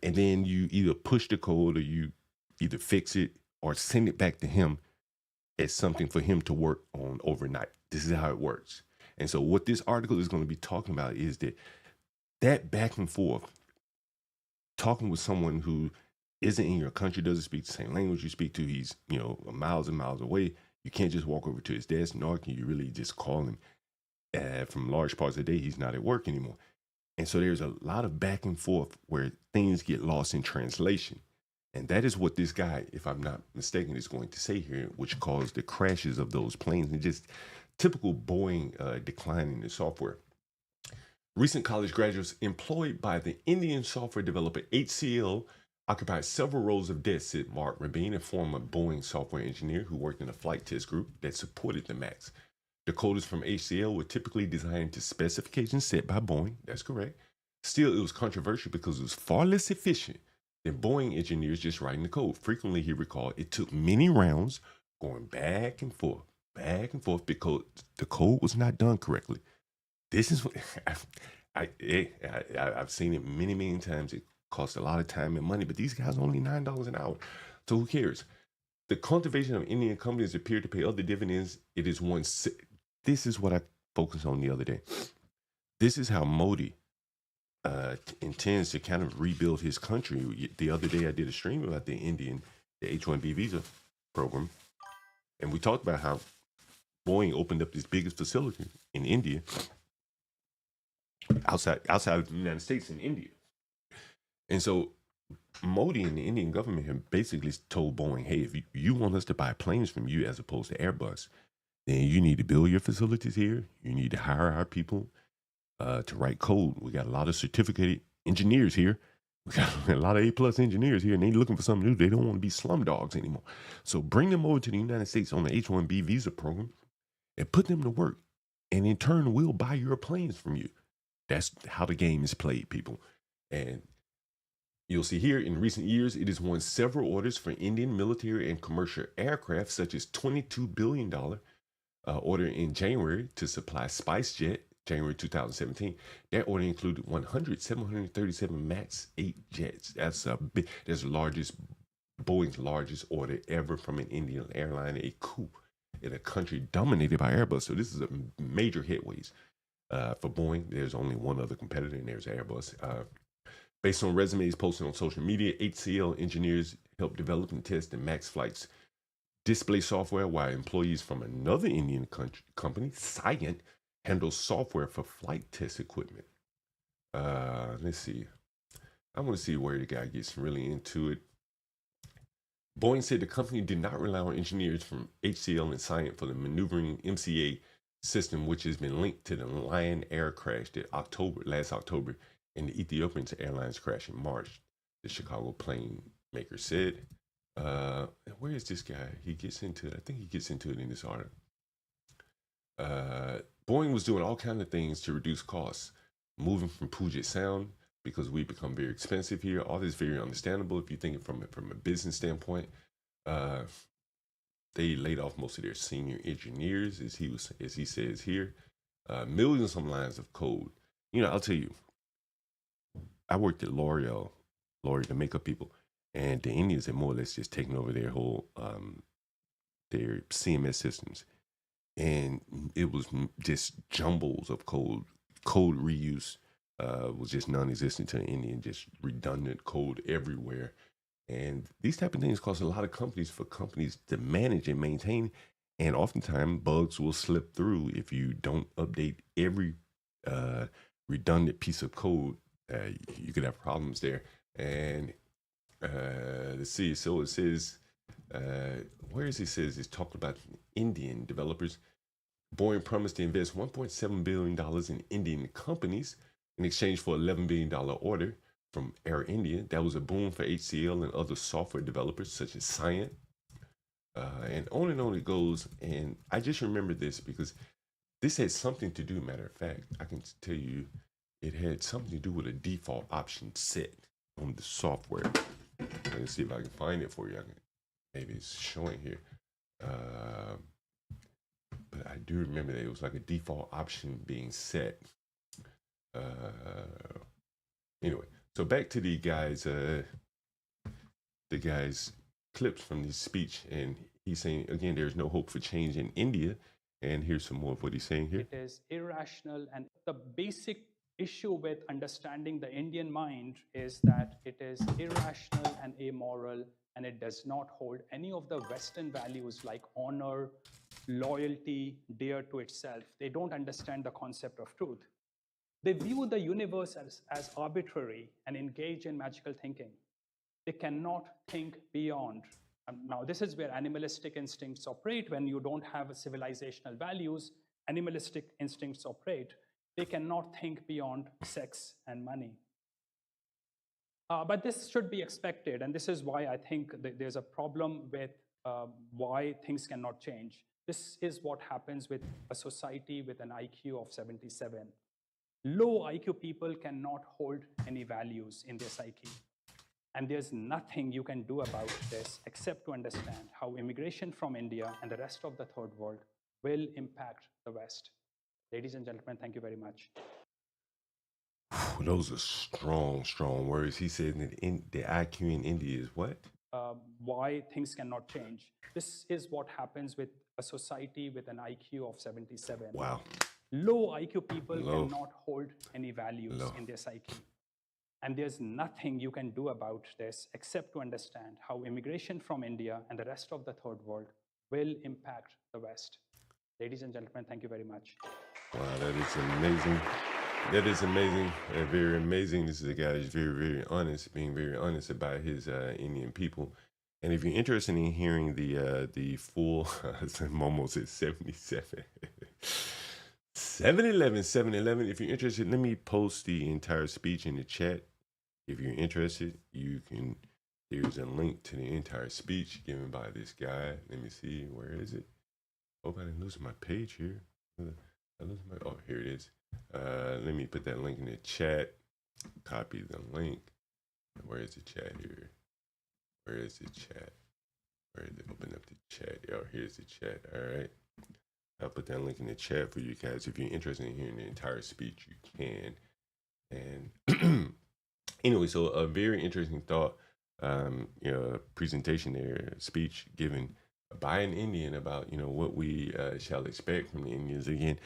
And then you either push the code or you either fix it or send it back to him as something for him to work on overnight. This is how it works. And so what this article is going to be talking about is that back and forth, talking with someone who isn't in your country, doesn't speak the same language you speak to, he's, miles and miles away. You can't just walk over to his desk, nor can you really just call him. From large parts of the day, he's not at work anymore. And so there's a lot of back and forth where things get lost in translation. And that is what this guy, if I'm not mistaken, is going to say here, which caused the crashes of those planes and just typical Boeing decline in the software. Recent college graduates employed by the Indian software developer HCL occupied several roles of desk, said Mark Rabin, a former Boeing software engineer who worked in a flight test group that supported the MAX. The coders from HCL were typically designed to specifications set by Boeing. That's correct. Still, it was controversial because it was far less efficient than Boeing engineers just writing the code. Frequently, he recalled, it took many rounds going back and forth because the code was not done correctly. This is what I've seen it many, many times. It costs a lot of time and money, but these guys are only $9 an hour. So who cares? The cultivation of Indian companies appear to pay other dividends. It is one. This is what I focused on the other day. This is how Modi intends to kind of rebuild his country. The other day I did a stream about the H1b visa program. And we talked about how Boeing opened up this biggest facility in India, outside of the United States in India. And so Modi and the Indian government have basically told Boeing, hey, if you want us to buy planes from you as opposed to Airbus, then you need to build your facilities here. You need to hire our people to write code. We got a lot of certificated engineers here. We got a lot of A+ engineers here, and they're looking for something new. They don't want to be slum dogs anymore. So bring them over to the United States on the H1b visa program and put them to work. And in turn, we'll buy your planes from you. That's how the game is played, people. And you'll see here, in recent years, it has won several orders for Indian military and commercial aircraft, such as $22 billion order in January to supply SpiceJet, January 2017. That order included 737 MAX 8 jets. That's Boeing's largest order ever from an Indian airline, a coup in a country dominated by Airbus. So this is a major headways for Boeing. There's only one other competitor, and there's Airbus. Based on resumes posted on social media, HCL engineers helped develop and test the MAX flight's display software, while employees from another Indian company, Cyient, handle software for flight test equipment. Let's see. I want to see where the guy gets really into it. Boeing said the company did not rely on engineers from HCL and Cyient for the maneuvering MCA system, which has been linked to the Lion Air crash last October, and the Ethiopian Airlines crash in March, the Chicago plane maker said. Where is this guy? He gets into it. I think he gets into it in this article. Boeing was doing all kinds of things to reduce costs, moving from Puget Sound because we become very expensive here. All this is very understandable if you think it from a business standpoint. They laid off most of their senior engineers, as he says here. Millions of lines of code. I'll tell you, I worked at L'Oreal, the makeup people, and the Indians had more or less just taken over their whole their CMS systems. And it was just jumbles of code. Code reuse was just non-existent to the Indian, just redundant code everywhere. And these type of things cost a lot of companies to manage and maintain. and oftentimes bugs will slip through if you don't update every redundant piece of code. You could have problems there. And let's see. So it says, where is it? Says it's talking about Indian developers. Boeing promised to invest $1.7 billion in Indian companies in exchange for $11 billion order from Air India. That was a boom for HCL and other software developers such as Cyient. And on it goes. And I just remember this because this had something to do, matter of fact, I can tell you, it had something to do with a default option set on the software. Let's see if I can find it for you. Maybe it's showing here. But I do remember that it was like a default option being set. Anyway, so back to the guy's clips from his speech, and he's saying again, there's no hope for change in India. And here's some more of what he's saying here. It is irrational, and the basic issue with understanding the Indian mind is that it is irrational and amoral, and it does not hold any of the Western values like honor, loyalty, dear to itself. They don't understand the concept of truth. They view the universe as arbitrary and engage in magical thinking. They cannot think beyond. Now, this is where animalistic instincts operate. When you don't have civilizational values, animalistic instincts operate. They cannot think beyond sex and money. But this should be expected, and this is why I think that there's a problem with why things cannot change. This is what happens with a society with an IQ of 77. Low IQ people cannot hold any values in their psyche. And there's nothing you can do about this except to understand how immigration from India and the rest of the third world will impact the West. Ladies and gentlemen, thank you very much. Those are strong, strong words. He said that the IQ in India is what? Why things cannot change. This is what happens with a society with an IQ of 77. Wow. Low IQ people cannot hold any values in their psyche. And there's nothing you can do about this except to understand how immigration from India and the rest of the third world will impact the West. Ladies and gentlemen, thank you very much. Wow, that is amazing. That is amazing. Very amazing. This is a guy who's very, very honest, being very honest about his Indian people. And if you're interested in hearing the full, Momo said 77. 7-11. If you're interested, let me post the entire speech in the chat. If you're interested, there's a link to the entire speech given by this guy. Let me see, where is it? Hope I didn't lose my page here. Oh, here it is. Let me put that link in the chat. Copy the link. Where is the chat here? Where is the chat? Where is it? Open up the chat. Oh, here's the chat. All right. I'll put that link in the chat for you guys. If you're interested in hearing the entire speech, you can. And anyway, so a very interesting thought, presentation there, speech given by an Indian about, what we shall expect from the Indians. Again,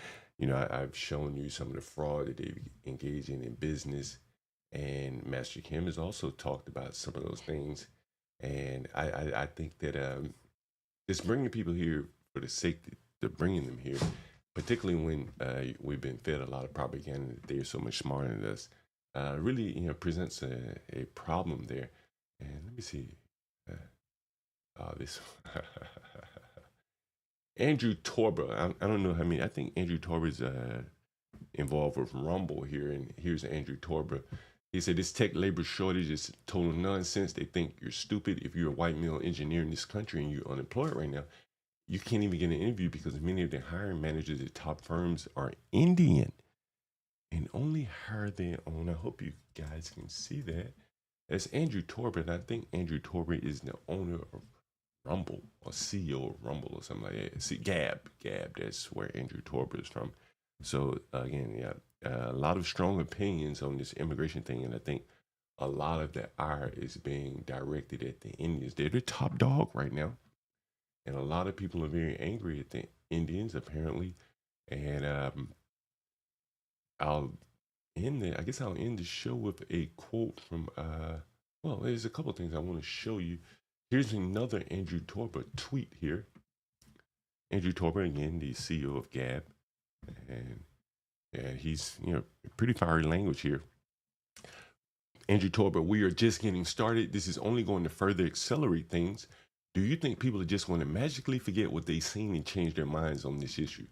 I've shown you some of the fraud that they engage in business, and Master Kim has also talked about some of those things. And I think that just bringing people here for the sake of bringing them here, particularly when we've been fed a lot of propaganda that they're so much smarter than us, really, presents a problem there. And let me see. This Andrew Torba. I don't know how many. I think Andrew Torba is involved with Rumble here. And here's Andrew Torba. He said, this tech labor shortage is total nonsense. They think you're stupid. If you're a white male engineer in this country and you're unemployed right now, you can't even get an interview because many of the hiring managers at top firms are Indian and only hire their own. I hope you guys can see that. That's Andrew Torba, and I think Andrew Torba is the owner of Rumble, or CEO of Rumble, or something like that. See, Gab, that's where Andrew Torba is from. So again, a lot of strong opinions on this immigration thing, and I think a lot of the ire is being directed at the Indians. They're the top dog right now, and a lot of people are very angry at the Indians, apparently. And I'll end the show with a quote from well, there's a couple of things I want to show you. Here's another Andrew Torba tweet here. Andrew Torber, again, the CEO of Gab. And he's, pretty fiery language here. Andrew Torber, we are just getting started. This is only going to further accelerate things. Do you think people are just going to magically forget what they've seen and change their minds on this issue?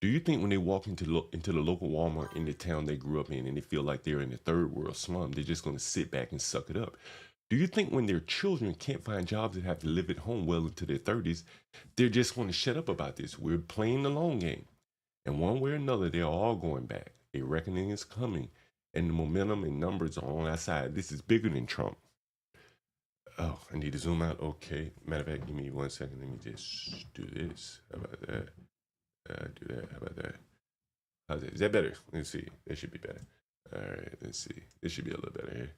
Do you think when they walk into the local Walmart in the town they grew up in and they feel like they're in a third world slum, they're just going to sit back and suck it up? Do you think when their children can't find jobs and have to live at home well into their 30s, they're just going to shut up about this? We're playing the long game. And one way or another, they're all going back. A reckoning is coming. And the momentum and numbers are on our side. This is bigger than Trump. Oh, I need to zoom out. Okay. Matter of fact, give me 1 second. Let me just do this. How about that? Do that. How about that? How's that? Is that better? Let's see. That should be better. All right. Let's see. This should be a little better here.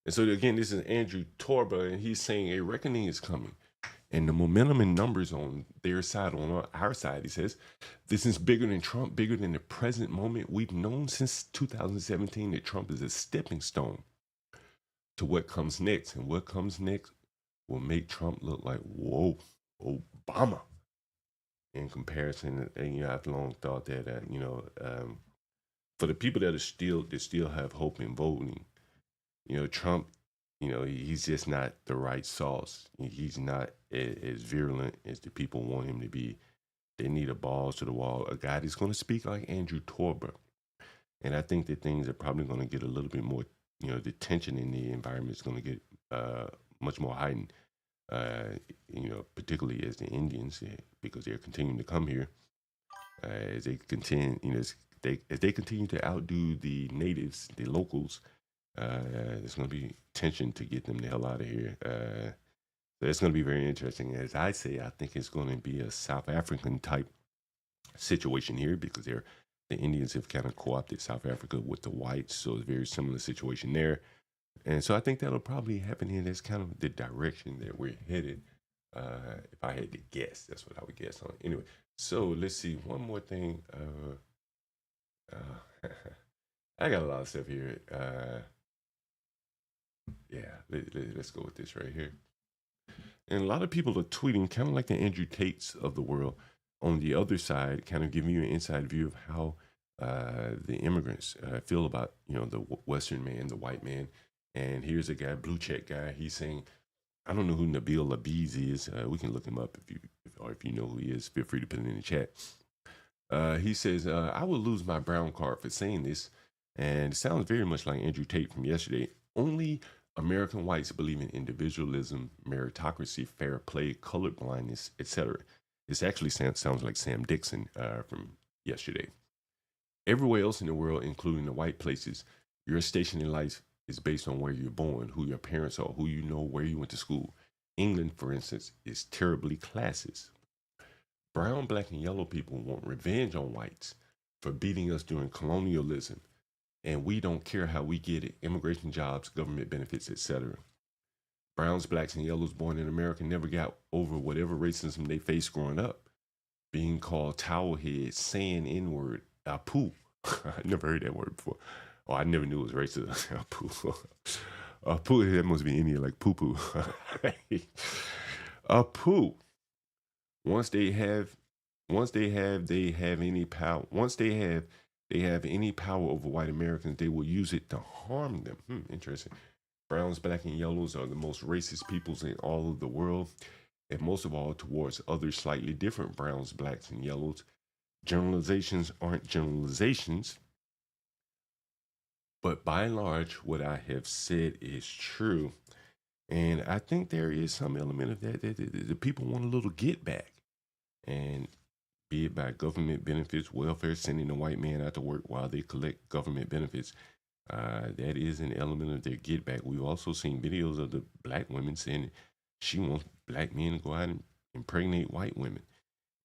And so, again, this is Andrew Torba, and he's saying a reckoning is coming. And the momentum and numbers on their side, on our side, he says, this is bigger than Trump, bigger than the present moment. We've known since 2017 that Trump is a stepping stone to what comes next. And what comes next will make Trump look like, whoa, Obama. In comparison, and, I've long thought that, for the people that still have hope in voting, Trump, he's just not the right sauce. He's not as virulent as the people want him to be. They need a balls to the wall, a guy that's going to speak like Andrew Torber. And I think that things are probably going to get a little bit more, the tension in the environment is going to get much more heightened, particularly as the Indians, because they're continuing to come here, as they continue, as they continue to outdo the natives, the locals. There's going to be tension to get them the hell out of here. So it's going to be very interesting. As I say, I think it's going to be a South African type situation here because the Indians have kind of co-opted South Africa with the whites, so it's a very similar situation there. And so I think that'll probably happen here. That's kind of the direction that we're headed. If I had to guess, that's what I would guess on. Anyway, so let's see. One more thing. I got a lot of stuff here. Let's go with this right here. And a lot of people are tweeting, kind of like the Andrew Tates of the world, on the other side, kind of giving you an inside view of how the immigrants feel about, the Western man, the white man. And here's a guy, blue check guy. He's saying, I don't know who Nabil Abiz is. We can look him up if you know who he is. Feel free to put it in the chat. He says, I will lose my brown card for saying this. And it sounds very much like Andrew Tate from yesterday. Only American whites believe in individualism, meritocracy, fair play, colorblindness, etc. This actually sounds like Sam Dixon from yesterday. Everywhere else in the world, including the white places, your station in life is based on where you're born, who your parents are, who you know, where you went to school. England, for instance, is terribly classist. Brown, black, and yellow people want revenge on whites for beating us during colonialism. And we don't care how we get it. Immigration, jobs, government benefits, etc. Browns, blacks, and yellows born in America never got over whatever racism they faced growing up. Being called towelhead, saying N-word, apu. I never heard that word before. Oh, I never knew it was racist. Apu. Apu, that must be Indian, like poo-poo. Apu. Once they have any power over white Americans, they will use it to harm them. Interesting. Browns, black, and yellows are the most racist peoples in all of the world, and most of all towards other slightly different browns, blacks, and yellows. Generalizations aren't generalizations, but by and large, what I have said is true. And I think there is some element of that the people want a little get back. And be it by government benefits, welfare, sending the white man out to work while they collect government benefits. That is an element of their get back. We've also seen videos of the black women saying she wants black men to go out and impregnate white women.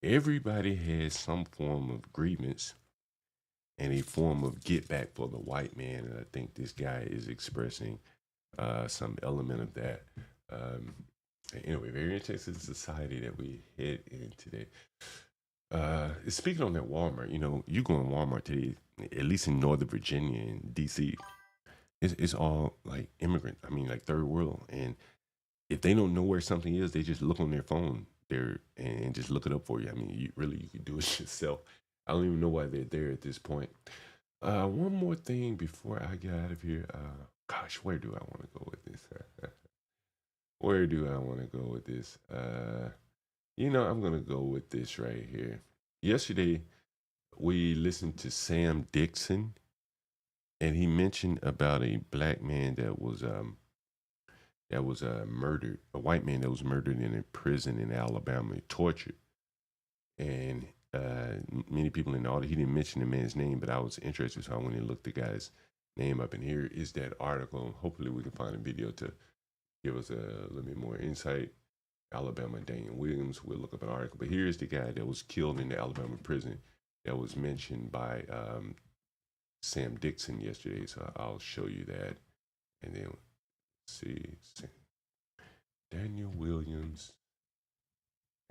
Everybody has some form of grievance and a form of get back for the white man. And I think this guy is expressing some element of that. Anyway, very interesting society that we head in today. Speaking on that Walmart, you go in Walmart today, at least in Northern Virginia and DC, it's all like immigrant. I mean, like third world. And if they don't know where something is, they just look on their phone. there and just look it up for you. I mean, you can do it yourself. I don't even know why they're there at this point. One more thing before I get out of here. Gosh, where do I want to go with this? Where do I want to go with this? I'm going to go with this right here. Yesterday, we listened to Sam Dixon, and he mentioned about a black man that was murdered, a white man that was murdered in a prison in Alabama, tortured. And many people in the audience, he didn't mention the man's name, but I was interested, so I went and looked the guy's name up. And here is that article. Hopefully we can find a video to give us a little bit more insight. Alabama, Daniel Williams, we'll look up an article. But here's the guy that was killed in the Alabama prison that was mentioned by Sam Dixon yesterday. So I'll show you that. And then see, Daniel Williams,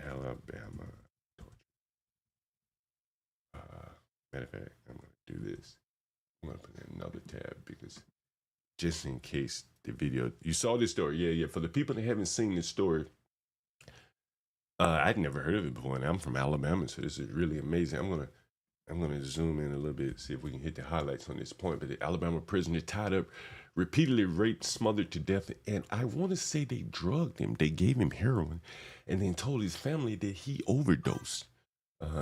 Alabama. Matter of fact, I'm going to do this. I'm going to put in another tab because just in case the video, you saw this story. Yeah. For the people that haven't seen this story, I'd never heard of it before, and I'm from Alabama, so this is really amazing. I'm gonna zoom in a little bit, see if we can hit the highlights on this point. But the Alabama prisoner tied up, repeatedly raped, smothered to death, and I want to say they drugged him. They gave him heroin, and then told his family that he overdosed.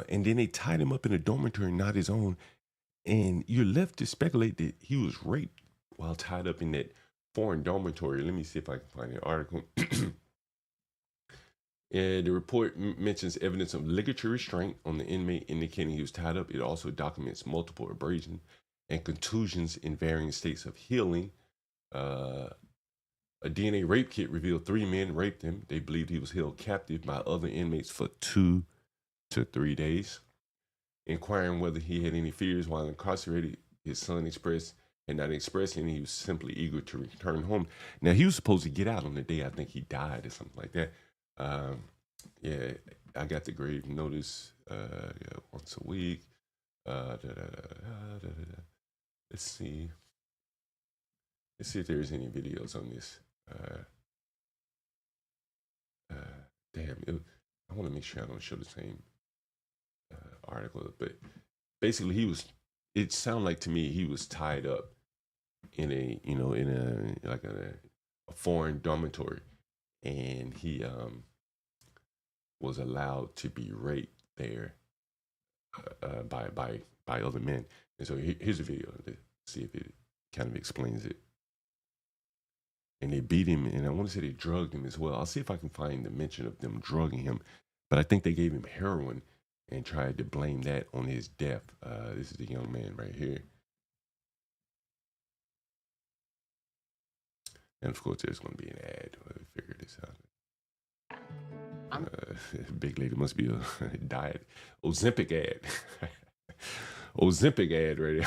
And then they tied him up in a dormitory not his own. And you're left to speculate that he was raped while tied up in that foreign dormitory. Let me see if I can find the article. And the report mentions evidence of ligature restraint on the inmate, indicating he was tied up. It also documents multiple abrasions and contusions in varying states of healing. A DNA rape kit revealed 3 men raped him. They believed he was held captive by other inmates for 2 to 3 days. Inquiring whether he had any fears while incarcerated, his son had not expressed any. He was simply eager to return home. Now, he was supposed to get out on the day I think he died or something like that. Yeah, I got the grave notice once a week. Let's see if there's any videos on this. I want to make sure I don't show the same article, but basically it sounded like to me he was tied up in a foreign dormitory, and he was allowed to be raped there by other men. And so here's a video to see if it kind of explains it. And they beat him, and I want to say they drugged him as well. I'll see if I can find the mention of them drugging him, but I think they gave him heroin and tried to blame that on his death. This is the young man right here. And of course, there's going to be an ad. Figure this out. Big lady must be a diet Ozempic ad. Ozempic ad right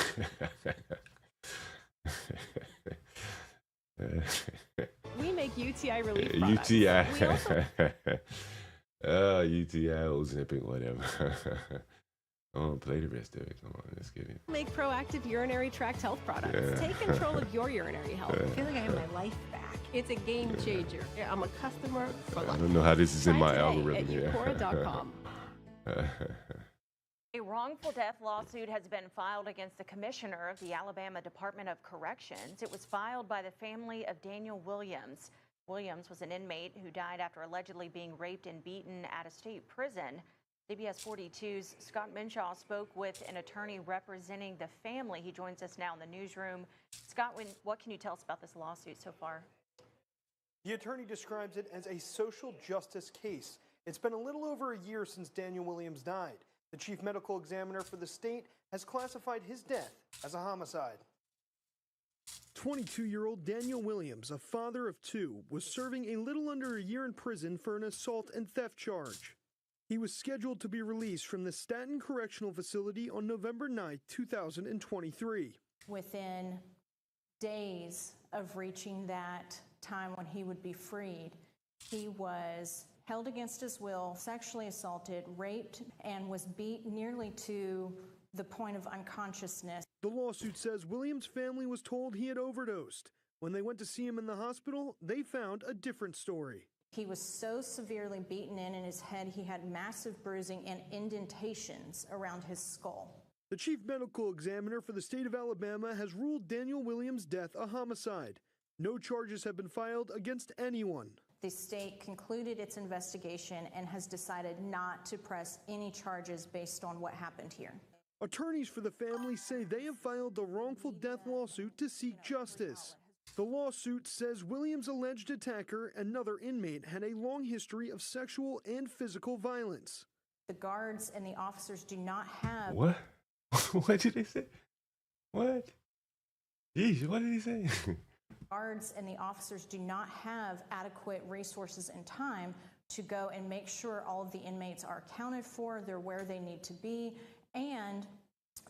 there. We make UTI relief products. UTI. UTI, Ozempic, whatever. Oh, play the rest of it. Come on, let's get it. Make proactive urinary tract health products. Yeah. Take control of your urinary health. I feel like I have my life back. It's a game changer. I'm a customer for life. I don't know how this is in my Try today algorithm at here. Eucora.com. A wrongful death lawsuit has been filed against the commissioner of the Alabama Department of Corrections. It was filed by the family of Daniel Williams. Williams was an inmate who died after allegedly being raped and beaten at a state prison. CBS 42's Scott Minshaw spoke with an attorney representing the family. He joins us now in the newsroom. Scott, what can you tell us about this lawsuit so far? The attorney describes it as a social justice case. It's been a little over a year since Daniel Williams died. The chief medical examiner for the state has classified his death as a homicide. 22-year-old Daniel Williams, a father of 2, was serving a little under a year in prison for an assault and theft charge. He was scheduled to be released from the Staten Correctional Facility on November 9, 2023. Within days of reaching that time when he would be freed, he was held against his will, sexually assaulted, raped, and was beat nearly to the point of unconsciousness. The lawsuit says Williams' family was told he had overdosed. When they went to see him in the hospital, they found a different story. He was so severely beaten in his head, he had massive bruising and indentations around his skull. The chief medical examiner for the state of Alabama has ruled Daniel Williams' death a homicide. No charges have been filed against anyone. The state concluded its investigation and has decided not to press any charges based on what happened here. Attorneys for the family say they have filed a wrongful death lawsuit to seek justice. The lawsuit says Williams' alleged attacker, another inmate, had a long history of sexual and physical violence. The guards and the officers do not have... What? What did they say? What? Jeez, what did he say? Guards and the officers do not have adequate resources and time to go and make sure all of the inmates are accounted for, they're where they need to be, and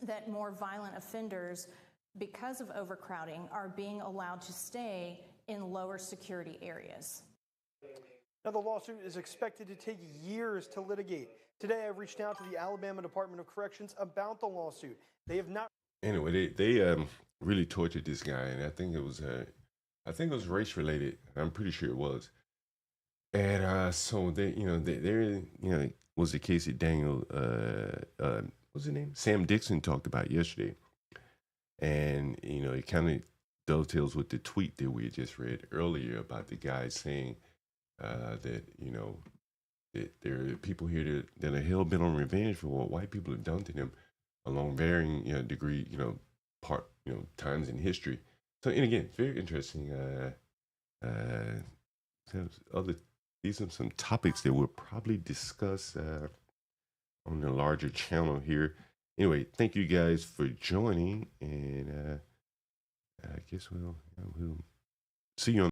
that more violent offenders, because of overcrowding, are being allowed to stay in lower security areas. Now, the lawsuit is expected to take years to litigate. Today, I've reached out to the Alabama Department of Corrections about the lawsuit. They have not. Anyway, they really tortured this guy, and I think it was race related. I'm pretty sure it was. And so they, there was the case that Daniel, what's his name? Sam Dixon talked about yesterday, and it kind of dovetails with the tweet that we had just read earlier about the guy saying that that there are people here that are hell bent on revenge for what white people have done to them along varying degree, times in history. So, and again, very interesting. These are some topics that we'll probably discuss on the larger channel here. Anyway, thank you guys for joining, and I guess we'll see you on